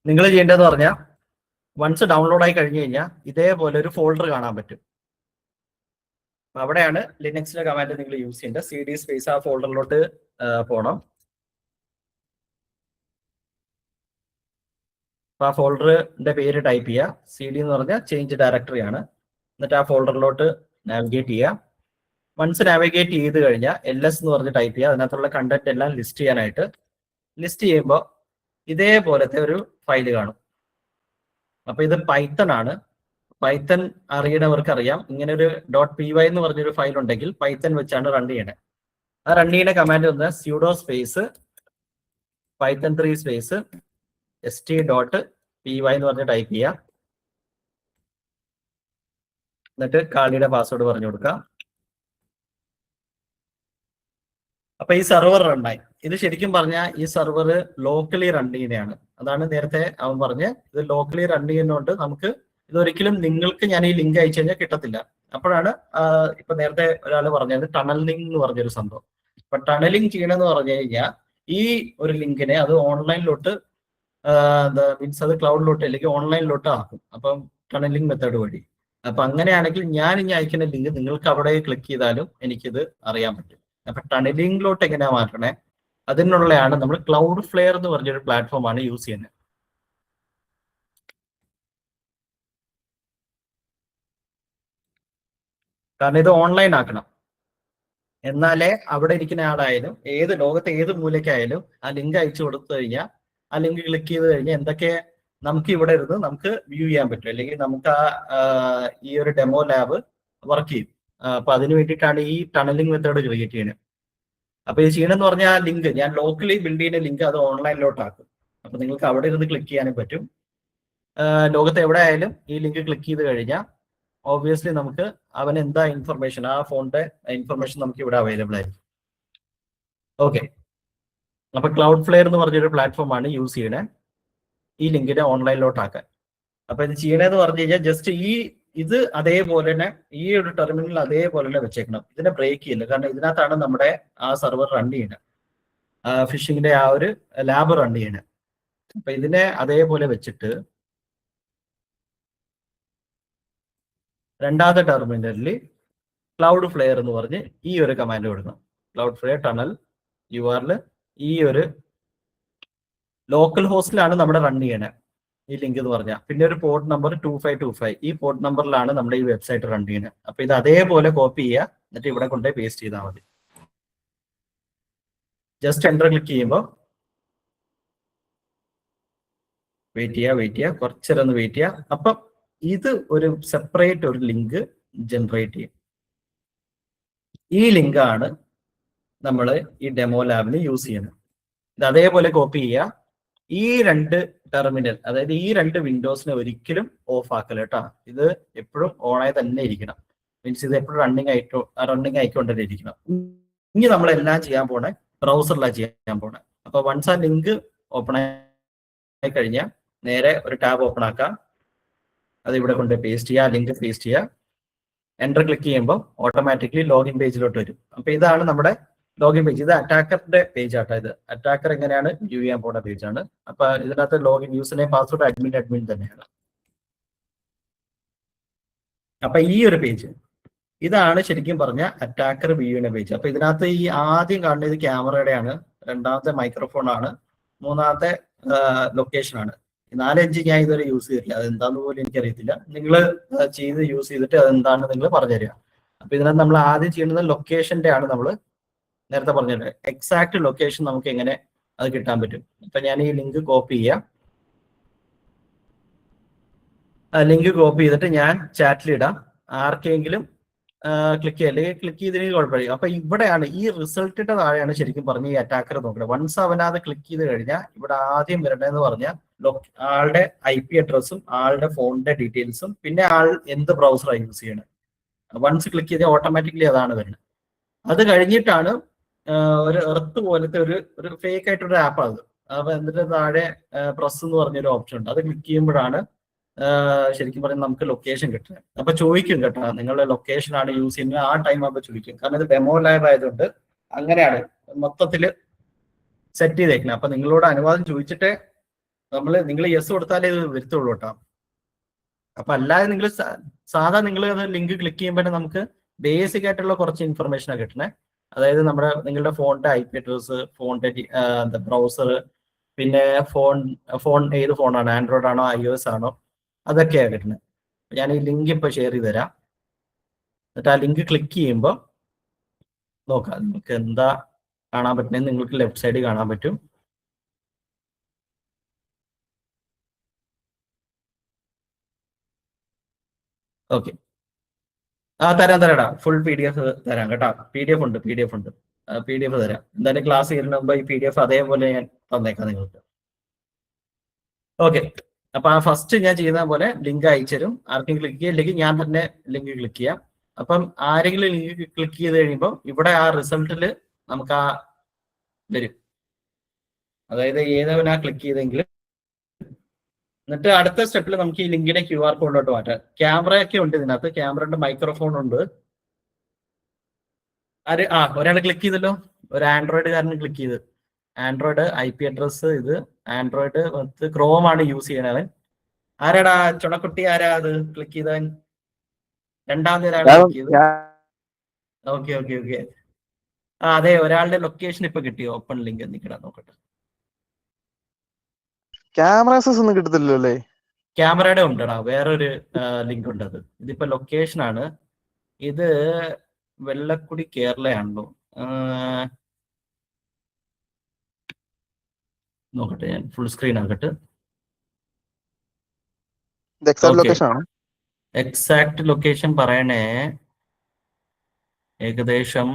നിങ്ങൾ ചെയ്യേണ്ടതെന്ന് പറഞ്ഞാൽ വൺസ് ഡൗൺലോഡ് ആയി കഴിഞ്ഞു കഴിഞ്ഞാൽ ഇതേപോലെ ഒരു ഫോൾഡർ കാണാൻ പറ്റും. അവിടെയാണ് ലിനക്സിന്റെ കമാൻഡ് നിങ്ങൾ യൂസ് ചെയ്യേണ്ടത്. CD സ്പേസ് ആ ഫോൾഡറിലോട്ട് പോകണം. അപ്പൊ ആ ഫോൾഡറിന്റെ പേര് ടൈപ്പ് ചെയ്യുക. CD എന്ന് പറഞ്ഞാൽ ചേഞ്ച് ഡയറക്ടറി ആണ്. എന്നിട്ട് ആ ഫോൾഡറിലോട്ട് നാവിഗേറ്റ് ചെയ്യുക. വൺസ് നാവിഗേറ്റ് ചെയ്ത് കഴിഞ്ഞാൽ LS എന്ന് പറഞ്ഞ് ടൈപ്പ് ചെയ്യുക. അതിനകത്തുള്ള കണ്ടന്റ് എല്ലാം ലിസ്റ്റ് ചെയ്യാനായിട്ട്. ലിസ്റ്റ് ചെയ്യുമ്പോൾ ഇതേപോലത്തെ ഒരു ഫയൽ കാണും. അപ്പൊ ഇത് പൈത്തൺ ആണ്. പൈത്തൺ അറിയണവർക്ക് അറിയാം. ഇങ്ങനെ ഒരു .py എന്ന് പറഞ്ഞൊരു ഫയൽ ഉണ്ടെങ്കിൽ പൈത്തൺ വെച്ചാണ് റൺ ചെയ്യണത്. ആ റൺ ചെയ്യുന്ന കമാൻഡ് വന്ന് sudo space python3 space st.py എന്ന് പറഞ്ഞ് ടൈപ്പ് ചെയ്യുക. എന്നിട്ട് കാളിയുടെ പാസ്വേഡ് പറഞ്ഞു കൊടുക്കുക. അപ്പൊ ഈ സെർവർ റണ്ണായി. ഇത് ശരിക്കും പറഞ്ഞാൽ ഈ സെർവർ ലോക്കലി റൺ ചെയ്യുന്നതാണ്. അതാണ് നേരത്തെ അവൻ പറഞ്ഞ് ഇത് ലോക്കലി റൺ ചെയ്യുന്നതുകൊണ്ട് നമുക്ക് ഇതൊരിക്കലും നിങ്ങൾക്ക് ഞാൻ ഈ ലിങ്ക് അയച്ചു കഴിഞ്ഞാൽ കിട്ടത്തില്ല. അപ്പോഴാണ് ഇപ്പൊ നേരത്തെ ഒരാൾ പറഞ്ഞത് ടണലിംഗ് എന്ന് പറഞ്ഞൊരു സംഭവം. അപ്പൊ ടണലിംഗ് ചെയ്യണമെന്ന് പറഞ്ഞു കഴിഞ്ഞാൽ ഈ ഒരു ലിങ്കിനെ അത് ഓൺലൈനിലോട്ട് മീൻസ് അത് ക്ലൗഡിലോട്ട് അല്ലെങ്കിൽ ഓൺലൈനിലോട്ട് ആക്കും. അപ്പം ടണലിംഗ് മെത്തേഡ് വഴി. അപ്പൊ അങ്ങനെയാണെങ്കിൽ ഞാൻ ഇനി അയക്കുന്ന ലിങ്ക് നിങ്ങൾക്ക് അവിടെ ക്ലിക്ക് ചെയ്താലും എനിക്കിത് അറിയാൻ പറ്റും. അപ്പൊ ടണലിംഗിലോട്ട് എങ്ങനെയാ മാറ്റണേ, അതിനുള്ളതാണ് നമ്മൾ ക്ലൗഡ് ഫ്ലെയർ എന്ന് പറഞ്ഞൊരു പ്ലാറ്റ്ഫോമാണ് യൂസ് ചെയ്യുന്നത്. കാരണം ഇത് ഓൺലൈൻ ആക്കണം. എന്നാലേ അവിടെ ഇരിക്കുന്ന ആളായാലും ലോകത്തെ ഏത് മൂലയ്ക്കായാലും ആ ലിങ്ക് അയച്ചു കൊടുത്തു കഴിഞ്ഞാൽ ആ ലിങ്ക് ക്ലിക്ക് ചെയ്ത് കഴിഞ്ഞാൽ എന്തൊക്കെ നമുക്ക് ഇവിടെ ഇരുന്ന് നമുക്ക് വ്യൂ ചെയ്യാൻ പറ്റും. അല്ലെങ്കിൽ നമുക്ക് ഈ ഒരു ഡെമോ ലാബ് വർക്ക് ചെയ്യും. അപ്പൊ അതിന് വേണ്ടിയിട്ടാണ് ഈ ടണലിംഗ് മെത്തേഡ് ക്രിയേറ്റ് ചെയ്യുന്നത്. അപ്പൊ ഇത് ചെയ്യണമെന്ന് പറഞ്ഞാൽ ആ ലിങ്ക് ഞാൻ ലോക്കലി ബിൽഡ് ചെയ്യുന്ന ലിങ്ക് അത് ഓൺലൈനിലോട്ടാക്കും. അപ്പൊ നിങ്ങൾക്ക് അവിടെ ഇരുന്ന് ക്ലിക്ക് ചെയ്യാനും പറ്റും. ലോകത്ത് എവിടെ ആയാലും ഈ ലിങ്ക് ക്ലിക്ക് ചെയ്ത് കഴിഞ്ഞാൽ ഓബ്വിയസ്ലി നമുക്ക് അവൻ എന്താ ഇൻഫർമേഷൻ, ആ ഫോണിന്റെ ഇൻഫർമേഷൻ നമുക്ക് ഇവിടെ അവൈലബിൾ ആയിരിക്കും. ഓക്കെ, അപ്പൊ ക്ലൗഡ് ഫ്ലെയർ എന്ന് പറഞ്ഞൊരു പ്ലാറ്റ്ഫോമാണ് യൂസ് ചെയ്യണേ ഈ ലിങ്കിനെ ഓൺലൈനിലോട്ടാക്കാൻ. അപ്പൊ ഇത് ചെയ്യണേന്ന് പറഞ്ഞു കഴിഞ്ഞാൽ ജസ്റ്റ് ഇത് അതേപോലെ തന്നെ ഈ ഒരു ടെർമിനൽ അതേപോലെ തന്നെ വെച്ചേക്കണം. ഇതിനെ ബ്രേക്ക് ചെയ്യില്ല. കാരണം ഇതിനകത്താണ് നമ്മുടെ ആ സെർവർ റൺ ചെയ്യുന്നത്. ഫിഷിങ്ങിന്റെ ആ ഒരു ലാബ് റൺ ചെയ്യണേ. അപ്പൊ ഇതിനെ അതേപോലെ വെച്ചിട്ട് രണ്ടാമത്തെ ടെർമിനലിൽ ക്ലൗഡ് ഫ്ലെയർ എന്ന് പറഞ്ഞ് ഈ ഒരു കമാൻഡ് കൊടുക്കണം. ക്ലൗഡ് ഫ്ലെയർ ടണൽ URL ഈ ഒരു ലോക്കൽ ഹോസ്റ്റിലാണ് നമ്മുടെ റൺ ചെയ്യണേ ഈ ലിങ്ക് എന്ന് പറഞ്ഞാൽ. പിന്നെ ഒരു പോർട്ട് നമ്പർ 2525 ഈ പോർട്ട് നമ്പറിലാണ് നമ്മുടെ ഈ വെബ്സൈറ്റ് റൺ ചെയ്യുന്നത്. അപ്പൊ ഇത് അതേപോലെ കോപ്പി ചെയ്യുക, എന്നിട്ട് ഇവിടെ കൊണ്ടുപോയി പേസ്റ്റ് ചെയ്താൽ മതി. ജസ്റ്റ് എൻ്റർ ക്ലിക്ക് ചെയ്യുമ്പോൾ വെയിറ്റ് ചെയ്യുക, കുറച്ചേരം ഒന്ന് വെയിറ്റ് ചെയ്യുക. അപ്പം ഇത് ഒരു സെപ്പറേറ്റ് ഒരു ലിങ്ക് ജനറേറ്റ് ചെയ്യും. ഈ ലിങ്കാണ് നമ്മൾ ഈ ഡെമോ ലാബിന് യൂസ് ചെയ്യുന്നത്. ഇത് അതേപോലെ കോപ്പി ചെയ്യുക. ഈ രണ്ട് ടെർമിനൽ, അതായത് ഈ രണ്ട് വിൻഡോസിനെ ഒരിക്കലും ഓഫ് ആക്കല കേട്ടോ. ഇത് എപ്പോഴും ഓണായി തന്നെ ഇരിക്കണം. മീൻസ് ഇത് എപ്പോഴും റണ്ണിങ് ആയിക്കൊണ്ടേ ഇരിക്കണം. ഇനി നമ്മളെല്ലാം ചെയ്യാൻ പോണേ ബ്രൗസറിലാണ് ചെയ്യാൻ പോണേ. അപ്പൊ വൺസ് ആ ലിങ്ക് ഓപ്പൺ ആയി കഴിഞ്ഞാൽ നേരെ ഒരു ടാബ് ഓപ്പൺ ആക്കാം. അത് ഇവിടെ കൊണ്ട് പേസ്റ്റ് ചെയ്യുക, ലിങ്ക് പേസ്റ്റ് ചെയ്യുക. എൻ്റർ ക്ലിക്ക് ചെയ്യുമ്പോൾ ഓട്ടോമാറ്റിക്കലി ലോഗിൻ പേജിലോട്ട് വരും. അപ്പൊ ഇതാണ് നമ്മുടെ ലോഗിൻ പേജ്. ഇത് അറ്റാക്കറിന്റെ പേജ് ആട്ടോ. ഇത് അറ്റാക്കർ എങ്ങനെയാണ് വ്യൂ ചെയ്യാൻ പോകുന്ന പേജാണ്. അപ്പൊ ഇതിനകത്ത് login user name password admin തന്നെയാണ്. അപ്പൊ ഈ ഒരു പേജ് ഇതാണ് ശരിക്കും പറഞ്ഞ അറ്റാക്കർ വ്യൂ ചെയ്യുന്ന പേജ്. അപ്പൊ ഇതിനകത്ത് ഈ ആദ്യം കാണുന്നത് ഇത് ക്യാമറയുടെയാണ്, രണ്ടാമത്തെ മൈക്രോഫോൺ ആണ്, മൂന്നാമത്തെ ലൊക്കേഷൻ ആണ്. 4-5 ഞാൻ ഇതുവരെ യൂസ് ചെയ്തിട്ടില്ല, അതെന്താന്ന് പോലും എനിക്കറിയത്തില്ല. നിങ്ങൾ ചെയ്ത് യൂസ് ചെയ്തിട്ട് അതെന്താണെന്ന് നിങ്ങൾ പറഞ്ഞുതരിക. അപ്പൊ ഇതിനകത്ത് നമ്മൾ ആദ്യം ചെയ്യുന്നത് ലൊക്കേഷന്റെ ആണ്. നമ്മൾ നേരത്തെ പറഞ്ഞിട്ട് എക്സാക്ട് ലൊക്കേഷൻ നമുക്ക് എങ്ങനെ അത് കിട്ടാൻ പറ്റും. അപ്പൊ ഞാൻ ഈ ലിങ്ക് കോപ്പി ചെയ്യാം. ലിങ്ക് കോപ്പി ചെയ്തിട്ട് ഞാൻ ചാറ്റിലിടാം. ആർക്കെങ്കിലും ക്ലിക്ക് ചെയ്യുക, അല്ലെങ്കിൽ ക്ലിക്ക് ചെയ്തില്ലെങ്കിൽ കുഴപ്പമില്ല. അപ്പൊ ഇവിടെയാണ് ഈ റിസൾട്ടിന്റെ താഴെയാണ് ശരിക്കും പറഞ്ഞ ഈ അറ്റാക്കർ നോക്കുന്നത്. വൺസ് അവനത് ക്ലിക്ക് ചെയ്ത് കഴിഞ്ഞാൽ ഇവിടെ ആദ്യം വരേണ്ടതെന്ന് പറഞ്ഞാൽ ആളുടെ IP അഡ്രസ്സും ആളുടെ ഫോണിന്റെ ഡീറ്റെയിൽസും പിന്നെ ആൾ എന്ത് ബ്രൗസറാണ് യൂസ് ചെയ്യണത്. വൺസ് ക്ലിക്ക് ചെയ്താൽ ഓട്ടോമാറ്റിക്കലി അതാണ് വരുന്നത്. അത് കഴിഞ്ഞിട്ടാണ് ഒരു എർത്ത് പോലത്തെ ഒരു ഫേക്ക് ആയിട്ടൊരു ആപ്പ് അത്. അപ്പൊ എന്നിട്ട് താഴെ പ്രസ് എന്ന് പറഞ്ഞൊരു ഓപ്ഷൻ ഉണ്ട്. അത് ക്ലിക്ക് ചെയ്യുമ്പോഴാണ് ശരിക്കും പറഞ്ഞാൽ നമുക്ക് ലൊക്കേഷൻ കിട്ടുന്നത്. അപ്പൊ ചോദിക്കും കേട്ടോ, നിങ്ങളുടെ ലൊക്കേഷൻ ആണ് യൂസ് ചെയ്യുന്നത്, ആ ടൈം ആകുമ്പോൾ ചോദിക്കും. കാരണം ഇത് ഡെമോ ലൈവ് ആയതുകൊണ്ട് അങ്ങനെയാണ് മൊത്തത്തിൽ സെറ്റ് ചെയ്തേക്കുന്നത്. അപ്പൊ നിങ്ങളോട് അനുവാദം ചോദിച്ചിട്ടേ നിങ്ങൾ യെസ് കൊടുത്താലേ ഇത് വരുത്തുള്ളൂ കേട്ടോ. അപ്പൊ അല്ലാതെ നിങ്ങൾ സാധാ നിങ്ങൾ ലിങ്ക് ക്ലിക്ക് ചെയ്യുമ്പോൾ നമുക്ക് ബേസിക് ആയിട്ടുള്ള കുറച്ച് ഇൻഫർമേഷനാണ് കിട്ടണേ. അതായത് നിങ്ങളുടെ ഫോണിന്റെ IP അഡ്രസ്, ഫോണിന്റെ ബ്രൗസർ, പിന്നെ ഫോൺ ഏത് ഫോണാണ്, ആൻഡ്രോയിഡ് ആണോ iOS ആണോ, അതൊക്കെയാണ് കിട്ടുന്നത്. ഞാൻ ഈ ലിങ്ക് ഇപ്പൊ ഷെയർ ചെയ്ത് തരാം. എന്നിട്ട് ആ ലിങ്ക് ക്ലിക്ക് ചെയ്യുമ്പോൾ നോക്കാം നിങ്ങൾക്ക് എന്താ കാണാൻ പറ്റുന്നത്. നിങ്ങൾക്ക് ലെഫ്റ്റ് സൈഡിൽ കാണാൻ പറ്റും. ഓക്കെ, തരാം ഫുൾ PDF തരാം കേട്ടോ. PDF ഉണ്ട്. PDF തരാം. എന്തായാലും ക്ലാസ് ചെയ്യുന്ന മുമ്പ് ഈ PDF അതേപോലെ ഞാൻ തന്നേക്കാം നിങ്ങൾക്ക്. ഓക്കെ, അപ്പൊ ആ ഫസ്റ്റ് ഞാൻ ചെയ്യുന്ന പോലെ ലിങ്ക് അയച്ചു തരും. ആർക്കും ക്ലിക്ക് ചെയ്യില്ലെങ്കിൽ ഞാൻ തന്നെ ലിങ്ക് ക്ലിക്ക് ചെയ്യാം. അപ്പം ആരെങ്കിലും ലിങ്ക് ക്ലിക്ക് ചെയ്ത് കഴിയുമ്പോൾ ഇവിടെ ആ റിസൾട്ടിൽ നമുക്ക് ആ വരും. അതായത് ഏതവനാ ക്ലിക്ക് ചെയ്തെങ്കിലും. എന്നിട്ട് അടുത്ത സ്റ്റെപ്പിൽ നമുക്ക് ഈ ലിങ്കിനെ QR കോഡിലോട്ട് മാറ്റാം. ക്യാമറയൊക്കെ ഉണ്ട് ഇതിനകത്ത്. ക്യാമറയുടെ മൈക്രോഫോൺ ഉണ്ട്. ഒരാൾ ക്ലിക്ക് ചെയ്തല്ലോ, ഒരു ആൻഡ്രോയിഡുകാരന് ക്ലിക്ക് ചെയ്ത്. ആൻഡ്രോയിഡ് IP അഡ്രസ് ഇത് ആൻഡ്രോയിഡ് ക്രോം ആണ് യൂസ് ചെയ്യണവൻ. ആരാടാ ചുണക്കുട്ടി? ആരാ അത് ക്ലിക്ക് ചെയ്തവൻ? രണ്ടാമത് ഒരാൾ ക്ലിക്ക് ചെയ്ത്. ഓക്കെ. അതെ, ഒരാളുടെ ലൊക്കേഷൻ ഇപ്പൊ കിട്ടിയോ? ഓപ്പൺ ലിങ്ക് നിൽക്കടാ, നോക്കട്ടെ. ക്യാമറാസസ് ഒന്നും കിട്ടത്തില്ലല്ലോ അല്ലേ? ക്യാമറയുടെ ഉണ്ടടാ, വേറൊരു ലിങ്ക് ഉണ്ട്. അത് ഇതിപ്പോ ലൊക്കേഷൻ ആണ്. ഇത് വെള്ളക്കുടി കേരളയാണല്ലോ. നോക്കട്ടെ, ഞാൻ ഫുൾ സ്ക്രീൻ ആക്കട്ടെ. എക്സാക്ട് ലൊക്കേഷൻ പറയണേ. ഏകദേശം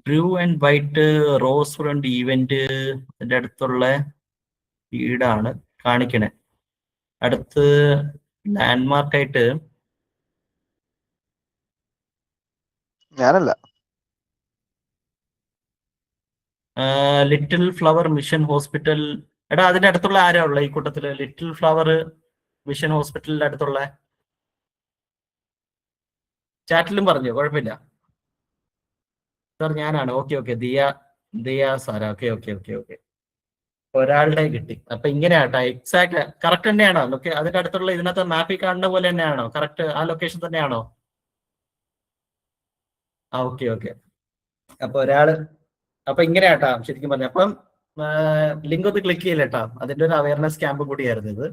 blue and white rose front event അടുത്തുള്ള വീടാണ് കാണിക്കണേ. അടുത്ത് ലാൻഡ്മാർക്ക് ആയിട്ട് ഞാനല്ല, ലിറ്റിൽ ഫ്ലവർ മിഷൻ ഹോസ്പിറ്റൽ. എടാ അതിന്റെ അടുത്തുള്ള ആരാ ഉള്ള ഈ കൂട്ടത്തില്? ലിറ്റിൽ ഫ്ലവർ മിഷൻ ഹോസ്പിറ്റലിന്റെ അടുത്തുള്ള ചാറ്റിലും പറഞ്ഞു, കുഴപ്പമില്ല സാർ ഞാനാണ്. ഓക്കെ ദിയ ദിയാ സാര. Okay okay okay okay. ഒരാളുടെ കിട്ടി. അപ്പൊ ഇങ്ങനെയാട്ടോ എക്സാക്ട് കറക്റ്റ് തന്നെയാണോ? അതിന്റെ അടുത്തുള്ള ഇതിനകത്ത് മാപ്പിൽ കാണുന്ന പോലെ തന്നെയാണോ? കറക്റ്റ് ആ ലൊക്കേഷൻ തന്നെയാണോ? ആ ഓക്കെ ഓക്കെ. അപ്പൊ അപ്പൊ ഇങ്ങനെയാട്ടാ ശരിക്കും പറഞ്ഞ. അപ്പം ലിങ്ക് ഒന്ന് ക്ലിക്ക് ചെയ്യില്ലേട്ടാ. അതിന്റെ ഒരു അവയർനെസ് ക്യാമ്പ് കൂടിയായിരുന്നു ഇത്.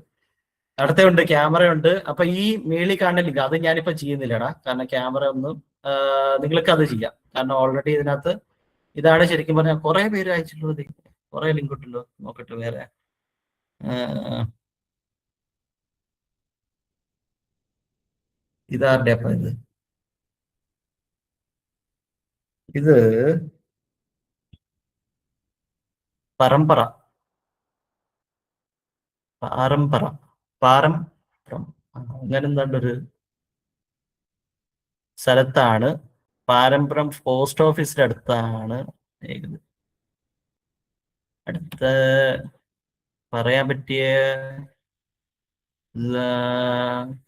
അടുത്തുണ്ട് ക്യാമറ ഉണ്ട്. അപ്പൊ ഈ മേളിൽ കാണുന്ന ലിങ്ക് അത് ഞാനിപ്പോ ചെയ്യുന്നില്ലടാ. കാരണം ക്യാമറ ഒന്നും നിങ്ങൾക്ക് അത് ചെയ്യാം. കാരണം ഓൾറെഡി ഇതിനകത്ത് ഇതാണ് ശരിക്കും പറഞ്ഞാൽ കുറെ പേര് അയച്ചിട്ടുള്ളത്. കുറെ ലിങ്ക് ഉണ്ടല്ലോ. നോക്കട്ടെ വേറെ. ഇതാരുടെ അപ്പൊ ഇത് പരമ്പര അങ്ങനെ എന്താണ്ടൊരു സ്ഥലത്താണ്. പാരമ്പരം പോസ്റ്റ് ഓഫീസിന്റെ അടുത്താണ്. അടുത്ത പറയാൻ പറ്റിയ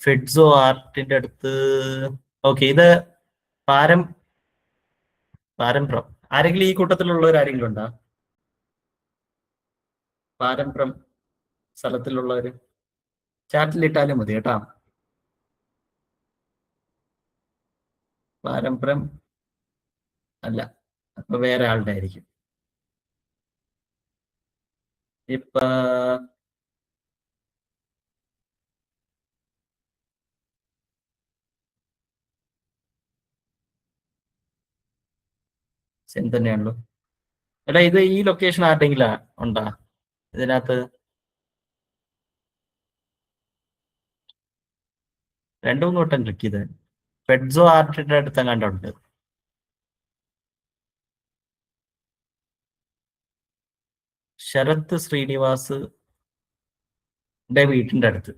ഫെഡ്സോ ആർട്ടിന്റെ അടുത്ത്. ഓക്കെ, ഇത് പാരമ്പരം. ആരെങ്കിലും ഈ കൂട്ടത്തിലുള്ളവർ ആരെങ്കിലും ഉണ്ടോ? പാരമ്പരം സ്ഥലത്തിലുള്ളവര് ചാറ്റിലിട്ടാലും മതി കേട്ടാ. പാരമ്പരം അല്ല, അപ്പൊ വേറെ ആളുടെ ആയിരിക്കും. ഇപ്പൊ സെൻ തന്നെയാണല്ലോ. എടാ ഇത് ഈ ലൊക്കേഷൻ ആരുടെങ്കിലും ഉണ്ടാ ഇതിനകത്ത്? 2-3 വട്ടം ക്ലിക്ക് ചെയ്ത് ഫെഡ്സോ ആർട്ടിന്റെ അടുത്ത് കണ്ടുണ്ട്. ശരത് ശ്രീനിവാസ് വീട്ടിന്റെ അടുത്ത്.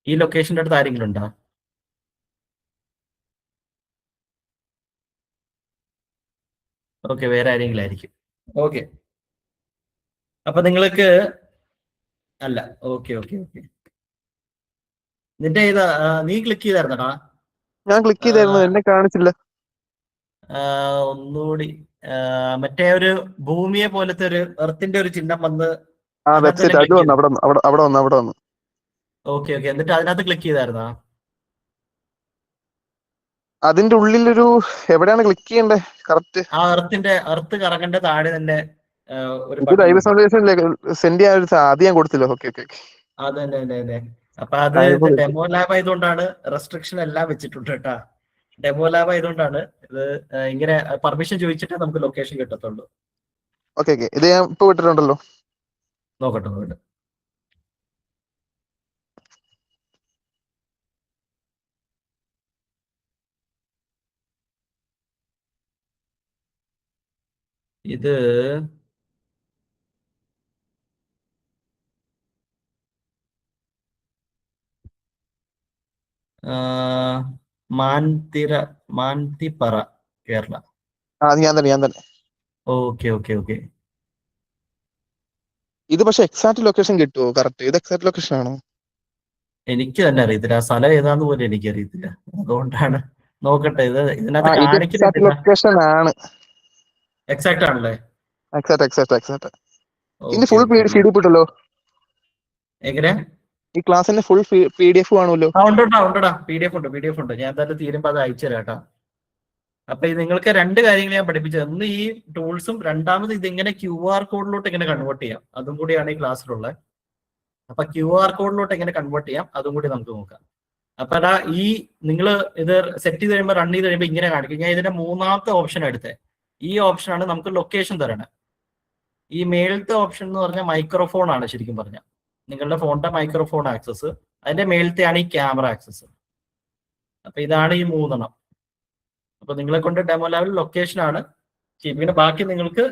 ഈ ലൊക്കേഷന്റെ അടുത്ത് ആരെങ്കിലും ഉണ്ടോ? ഓക്കെ, വേറെ ആരെങ്കിലും ആയിരിക്കും. ഓക്കെ, അപ്പൊ നിങ്ങൾക്ക് അല്ല. Okay okay okay. നിന്റെ ഇതാ നീ ക്ലിക്ക് ചെയ്തായിരുന്നടാ? ഞാൻ ക്ലിക്ക് ചെയ്തായിരുന്നു, എന്നെ കാണിച്ചില്ല. ഒന്നുകൂടി മറ്റേ ഒരു ഭൂമിയെ പോലത്തെ ഒരു എർത്തിന്റെ ഒരു ചിഹ്നം വന്ന് ആ വെബ്സൈറ്റ് അത് വന്നു, അവിടെ വന്നു. Okay okay. എന്നിട്ട് അതിനകത്ത് ക്ലിക്ക് ചെയ്തായിരുന്നാ? അതിന്റെ ഉള്ളിലൊരു എവിടെയാണ് ക്ലിക്ക് ചെയ്യണ്ടേ കറക്റ്റ്? ആ എർത്ത് കറങ്ങേണ്ട താഴെ തന്നെ ഒരു ഇത് ബട്ടൺ ലൈവ് ഉണ്ട്. സന്ദേശം സെൻഡ് ചെയ്യാൻ ആദ്യം ഞാൻ കൊടുത്തില്ല. Okay okay. അത് തന്നെ. അപ്പൊ അത് ഡെമോ ലാബ് ആയതുകൊണ്ടാണ് റെസ്ട്രിക്ഷൻ എല്ലാം വെച്ചിട്ടുണ്ട് കേട്ടാ. ഡെമോ ലാബ് ആയതുകൊണ്ടാണ് ഇത് ഇങ്ങനെ പെർമിഷൻ ചോദിച്ചിട്ടേ നമുക്ക് ലൊക്കേഷൻ കിട്ടത്തുള്ളൂ. Okay okay. ഇത് ഞാൻ ഇപ്പൊ വിട്ടിട്ടുണ്ടല്ലോ. നോക്കട്ടെ. ഇത് മാൻതിപ്പറ, കേരള. അത് ഞാൻ തന്നെ. Okay okay okay. ഇത് പക്ഷെ എക്സാക്ട് ലൊക്കേഷൻ കിട്ടുമോ? കറക്റ്റ് ഇത് എക്സാക്ട് ലൊക്കേഷൻ ആണോ? എനിക്ക് തന്നെ അറിയത്തില്ല. ആ സ്ഥലം ഏതാന്ന് പോലും എനിക്കറിയത്തില്ല. അതുകൊണ്ടാണ് നോക്കട്ടെ. ഇതിനകത്ത് ഇത് എക്സാക്ട് കാണിക്കുന്നില്ല. ലൊക്കേഷൻ ആണ്. എക്സാക്ട് ആണല്ലേ? എക്സാക്ട്. ഇനി ഓക്കെ ഫുൾ ഓക്കെ. PDF ഇട്ടല്ലോ. എങ്ങനെ? ഈ ക്ലാസ്സിന്റെ ഫുൾ PDF കാണുമല്ലോ. ഉണ്ടടാ. PDF ഉണ്ട്. ഞാൻ എന്തായാലും തീരുമ്പോ അത് അയച്ചു തരാം കേട്ടോ. അപ്പൊ നിങ്ങൾക്ക് 2 കാര്യങ്ങൾ ഞാൻ പഠിപ്പിച്ചത്. ഒന്ന് ഈ ടൂൾസും, രണ്ടാമത് ഇതിങ്ങനെ QR കോഡിലോട്ട് എങ്ങനെ കൺവേർട്ട് ചെയ്യാം, അതും കൂടിയാണ് ഈ ക്ലാസ്സിലുള്ളത്. അപ്പൊ QR കോഡിലോട്ട് എങ്ങനെ കൺവേർട്ട് ചെയ്യാം അതും കൂടി നമുക്ക് നോക്കാം. അപ്പൊ ഈ നിങ്ങൾ ഇത് സെറ്റ് ചെയ്ത് കഴിയുമ്പോൾ, റൺ ചെയ്ത് കഴിയുമ്പോൾ ഇങ്ങനെ കാണിക്കും. ഞാൻ ഇതിന്റെ 3ാമത്തെ ഓപ്ഷൻ എടുത്തേ. ഈ ഓപ്ഷനാണ് നമുക്ക് ലൊക്കേഷൻ തരണേ. ഈ മേളത്തെ ഓപ്ഷൻ എന്ന് പറഞ്ഞാൽ മൈക്രോഫോൺ ആണ് ശരിക്കും പറഞ്ഞാൽ. നിങ്ങളുടെ ഫോണിന്റെ മൈക്രോഫോൺ ആക്സസ്, അതിന്റെ മേളത്തെയാണ് ഈ ക്യാമറ ആക്സസ്. അപ്പൊ ഇതാണ് ഈ 3എണ്ണം. അപ്പൊ നിങ്ങളെ കൊണ്ട് ഡെമോ ലെവൽ ലൊക്കേഷൻ ആണ്. പിന്നെ ബാക്കി നിങ്ങൾക്ക്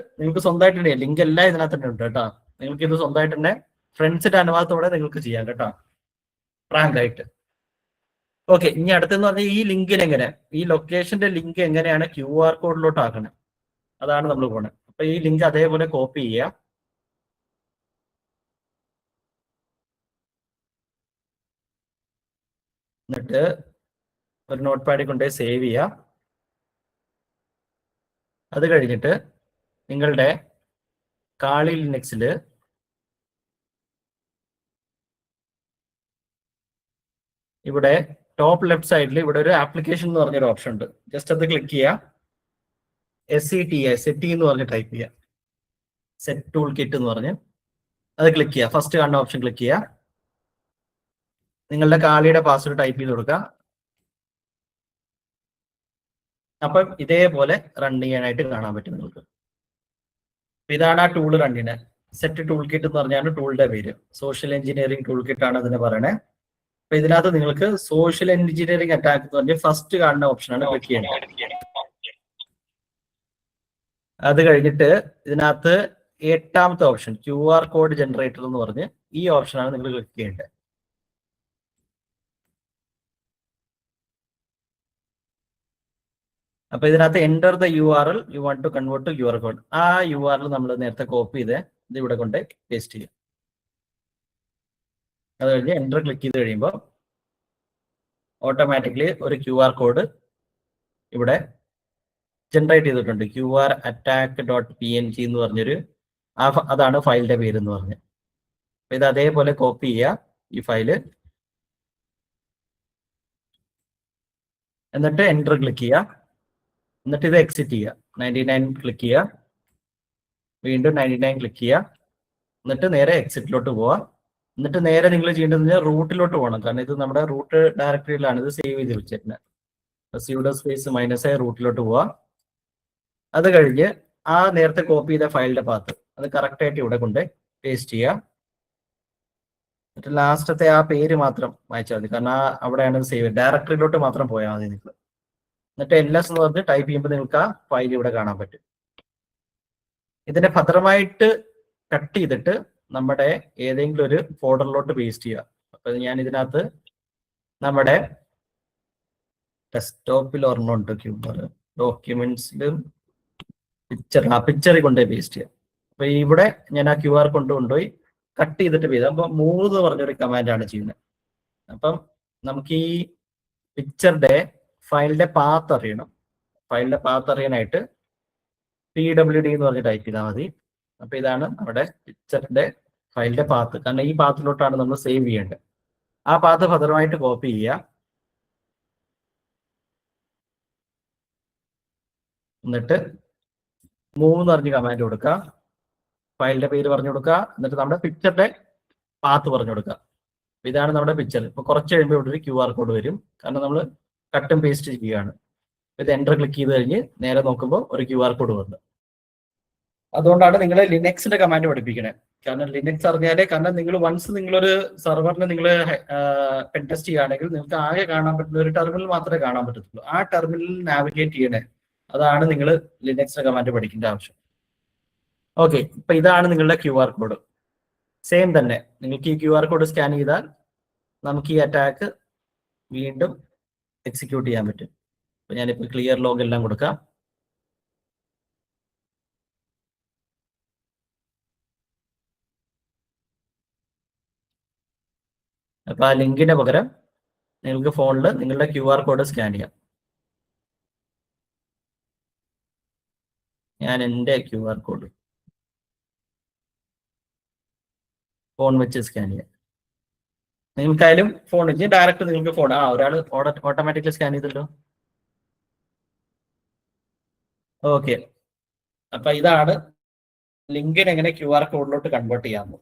സ്വന്തമായിട്ട് തന്നെ ലിങ്ക് എല്ലാം ഇതിനകത്ത് തന്നെ ഉണ്ട് കേട്ടോ. നിങ്ങൾക്ക് ഇത് സ്വന്തമായിട്ട് തന്നെ ഫ്രണ്ട്സിന്റെ അനുവാദത്തോടെ നിങ്ങൾക്ക് ചെയ്യാം കേട്ടോ, ഫ്രാങ്ക് ആയിട്ട്. ഓക്കെ, ഇനി അടുത്തെന്ന് പറഞ്ഞാൽ ഈ ലിങ്കിന് എങ്ങനെ, ഈ ലൊക്കേഷന്റെ ലിങ്ക് എങ്ങനെയാണ് QR കോഡിലോട്ട് ആക്കണം, അതാണ് നമ്മൾ പോണത്. അപ്പൊ ഈ ലിങ്ക് അതേപോലെ കോപ്പി ചെയ്യാം. എന്നിട്ട് ഒരു നോട്ട് പാഡിൽ കൊണ്ടുപോയി സേവ് ചെയ്യാം. അത് കഴിഞ്ഞിട്ട് നിങ്ങളുടെ കാളി ലിനക്സിൽ ഇവിടെ ടോപ്പ് ലെഫ്റ്റ് സൈഡിൽ ഇവിടെ ഒരു ആപ്ലിക്കേഷൻ എന്ന് പറഞ്ഞൊരു ഓപ്ഷൻ ഉണ്ട്. ജസ്റ്റ് അത് ക്ലിക്ക് ചെയ്യുക. സെറ്റ് എന്ന് പറഞ്ഞ് ടൈപ്പ് ചെയ്യുക. സെറ്റ് ടൂൾ കിറ്റ് എന്ന് പറഞ്ഞ് അത് ക്ലിക്ക് ചെയ്യുക. ഫസ്റ്റ് കാണുന്ന ഓപ്ഷൻ ക്ലിക്ക് ചെയ്യുക. നിങ്ങളുടെ കാളിയുടെ പാസ്വേഡ് ടൈപ്പ് ചെയ്ത് കൊടുക്കുക. അപ്പം ഇതേപോലെ റൺ ചെയ്യാനായിട്ട് കാണാൻ പറ്റും നിങ്ങൾക്ക്. ഇതാണ് ആ ടൂൾ റൺ ചെയ്യുന്നത്. സെറ്റ് ടൂൾ കിറ്റ് എന്ന് പറഞ്ഞാണ് ടൂളിന്റെ പേര്. സോഷ്യൽ എഞ്ചിനീയറിംഗ് ടൂൾ കിറ്റ് ആണ് അതിന് പറയണേ. അപ്പൊ ഇതിനകത്ത് നിങ്ങൾക്ക് സോഷ്യൽ എഞ്ചിനീയറിംഗ് അറ്റാക്ക് എന്ന് പറഞ്ഞ് ഫസ്റ്റ് കാണുന്ന ഓപ്ഷനാണ് ക്ലിക്ക് ചെയ്യേണ്ടത്. അത് കഴിഞ്ഞിട്ട് ഇതിനകത്ത് 8ാമത്തെ ഓപ്ഷൻ QR കോഡ് ജനറേറ്റർ എന്ന് പറഞ്ഞ് ഈ ഓപ്ഷനാണ് നിങ്ങൾ ക്ലിക്ക് ചെയ്യേണ്ടത്. അപ്പൊ ഇതിനകത്ത് enter the URL you want to convert to QR code. ആ URL നമ്മൾ നേരത്തെ കോപ്പി ചെയ്ത് ഇത് ഇവിടെ കൊണ്ട് പേസ്റ്റ് ചെയ്യും. അത് കഴിഞ്ഞ് എൻ്റർ ക്ലിക്ക് ചെയ്ത് കഴിയുമ്പോൾ ഓട്ടോമാറ്റിക്കലി ഒരു QR കോഡ് ഇവിടെ ജനറേറ്റ് ചെയ്തിട്ടുണ്ട്. qrattack.png എന്ന് പറഞ്ഞൊരു അതാണ് ഫയലിന്റെ പേര് എന്ന് പറഞ്ഞ്. അപ്പൊ ഇത് അതേപോലെ കോപ്പി ചെയ്യുക ഈ ഫയല്. എന്നിട്ട് എൻ്റർ ക്ലിക്ക് ചെയ്യുക. എന്നിട്ട് ഇത് എക്സിറ്റ് ചെയ്യുക. 99 ക്ലിക്ക് ചെയ്യുക. വീണ്ടും 99 ക്ലിക്ക് ചെയ്യുക. എന്നിട്ട് നേരെ എക്സിറ്റിലോട്ട് പോവുക. എന്നിട്ട് നേരെ നിങ്ങൾ ചെയ്യേണ്ടത് റൂട്ടിലോട്ട് പോകണം. കാരണം ഇത് നമ്മുടെ റൂട്ട് ഡയറക്ടറിയിലാണ് ഇത് സേവ് ചെയ്ത് വെച്ചിരുന്നത്. sudo സ്പേസ് -i റൂട്ടിലോട്ട് പോവുക. അത് കഴിഞ്ഞ് ആ നേരത്തെ കോപ്പി ചെയ്ത ഫയലിന്റെ പാത്ത് അത് കറക്റ്റ് ആയിട്ട് ഇവിടെ കൊണ്ട് പേസ്റ്റ് ചെയ്യുക. എന്നിട്ട് ലാസ്റ്റത്തെ ആ പേര് മാത്രം വായിച്ചാൽ മതി. കാരണം അവിടെയാണ് സേവ് ഡയറക്ടറിയിലോട്ട് മാത്രം പോയാൽ മതി നിങ്ങൾ. എന്നിട്ട് LS എന്ന് പറഞ്ഞ് ടൈപ്പ് ചെയ്യുമ്പോൾ നിങ്ങൾക്ക് ആ ഫയൽ ഇവിടെ കാണാൻ പറ്റും. ഇതിനെ ഭദ്രമായിട്ട് കട്ട് ചെയ്തിട്ട് നമ്മുടെ ഏതെങ്കിലും ഒരു ഫോൾഡറിലോട്ട് പേസ്റ്റ് ചെയ്യുക. അപ്പൊ ഞാൻ ഇതിനകത്ത് നമ്മുടെ ഡെസ്ക്ടോപ്പിൽ ഒരെണ്ണമുണ്ട് ഡോക്യുമെന്റ്സിലും പിക്ചറിൽ കൊണ്ടുപോയി പേസ്റ്റ് ചെയ്യാം. അപ്പൊ ഇവിടെ ഞാൻ ആ QR കൊണ്ടുപോയി കട്ട് ചെയ്തിട്ട് ചെയ്ത് അപ്പൊ മൂവ് എന്ന് പറഞ്ഞൊരു കമാൻഡാണ് ചെയ്യുന്നത്. അപ്പം നമുക്ക് ഈ പിക്ചറിന്റെ ഫയലിന്റെ പാത്ത് അറിയണം. ഫയലിന്റെ പാത്ത് അറിയാനായിട്ട് PWD എന്ന് പറഞ്ഞ് ടൈപ്പ് ചെയ്താൽ മതി. അപ്പൊ ഇതാണ് നമ്മുടെ പിക്ചറിന്റെ ഫയലിന്റെ പാത്ത്. കാരണം ഈ പാത്തിലോട്ടാണ് നമ്മൾ സേവ് ചെയ്യേണ്ടത്. ആ പാത്ത് ഭദ്രമായിട്ട് കോപ്പി ചെയ്യുക. എന്നിട്ട് മൂവ് എന്ന് പറഞ്ഞ് കമാൻഡ് കൊടുക്കുക. ഫയലിന്റെ പേര് പറഞ്ഞു കൊടുക്കുക. എന്നിട്ട് നമ്മുടെ പിക്ചറിന്റെ പാത്ത് പറഞ്ഞു കൊടുക്കുക. ഇതാണ് നമ്മുടെ പിക്ചർ. ഇപ്പൊ കുറച്ച് കഴിയുമ്പോൾ ഇവിടെ ഒരു QR കോഡ് വരും. കാരണം നമ്മൾ കട്ടും പേസ്റ്റ് ചെയ്യുകയാണ്. ഇത് എൻ്റർ ക്ലിക്ക് ചെയ്ത് കഴിഞ്ഞ് നേരെ നോക്കുമ്പോൾ ഒരു QR കോഡ് വന്നു. അതുകൊണ്ടാണ് നിങ്ങൾ ലിനക്സിന്റെ കമാൻഡ് പഠിപ്പിക്കണേ. കാരണം ലിനക്സ് അറിഞ്ഞാലേ, കാരണം നിങ്ങൾ വൺസ് നിങ്ങളൊരു സെർവറിനെ നിങ്ങൾ പെൻ ടെസ്റ്റ് ചെയ്യുകയാണെങ്കിൽ നിങ്ങൾക്ക് ആകെ കാണാൻ പറ്റുന്ന ഒരു ടെർമിനൽ മാത്രമേ കാണാൻ പറ്റത്തുള്ളൂ. ആ ടെർമിനലിൽ നാവിഗേറ്റ് ചെയ്യണേ. അതാണ് നിങ്ങൾ ലിനക്സിന്റെ കമാൻഡ് പഠിക്കേണ്ട ആവശ്യം. ഓക്കെ, ഇപ്പൊ ഇതാണ് നിങ്ങളുടെ QR കോഡ്. സെയിം തന്നെ നിങ്ങൾക്ക് ഈ QR കോഡ് സ്കാൻ ചെയ്താൽ നമുക്ക് ഈ അറ്റാക്ക് വീണ്ടും എക്സിക്യൂട്ട് ചെയ്യാൻ പറ്റും. അപ്പൊ ഞാനിപ്പോൾ ക്ലിയർ ലോഗ് എല്ലാം കൊടുക്കാം. അപ്പൊ ആ ലിങ്കിന് പകരം നിങ്ങൾക്ക് ഫോണിൽ നിങ്ങളുടെ QR കോഡ് സ്കാൻ ചെയ്യാം. ഞാൻ എൻ്റെ QR കോഡ് ഫോൺ വെച്ച് സ്കാൻ ചെയ്യാം. നിങ്ങൾക്കായാലും ഫോൺ വെച്ച് ഡയറക്റ്റ് നിങ്ങൾക്ക് ഫോൺ ഒരാൾ ഓട്ടോമാറ്റിക്കലി സ്കാൻ ചെയ്തല്ലോ. ഓക്കെ, അപ്പൊ ഇതാണ് ലിങ്കിന് എങ്ങനെ QR കോഡിലോട്ട് കൺവേർട്ട് ചെയ്യാമെന്ന്.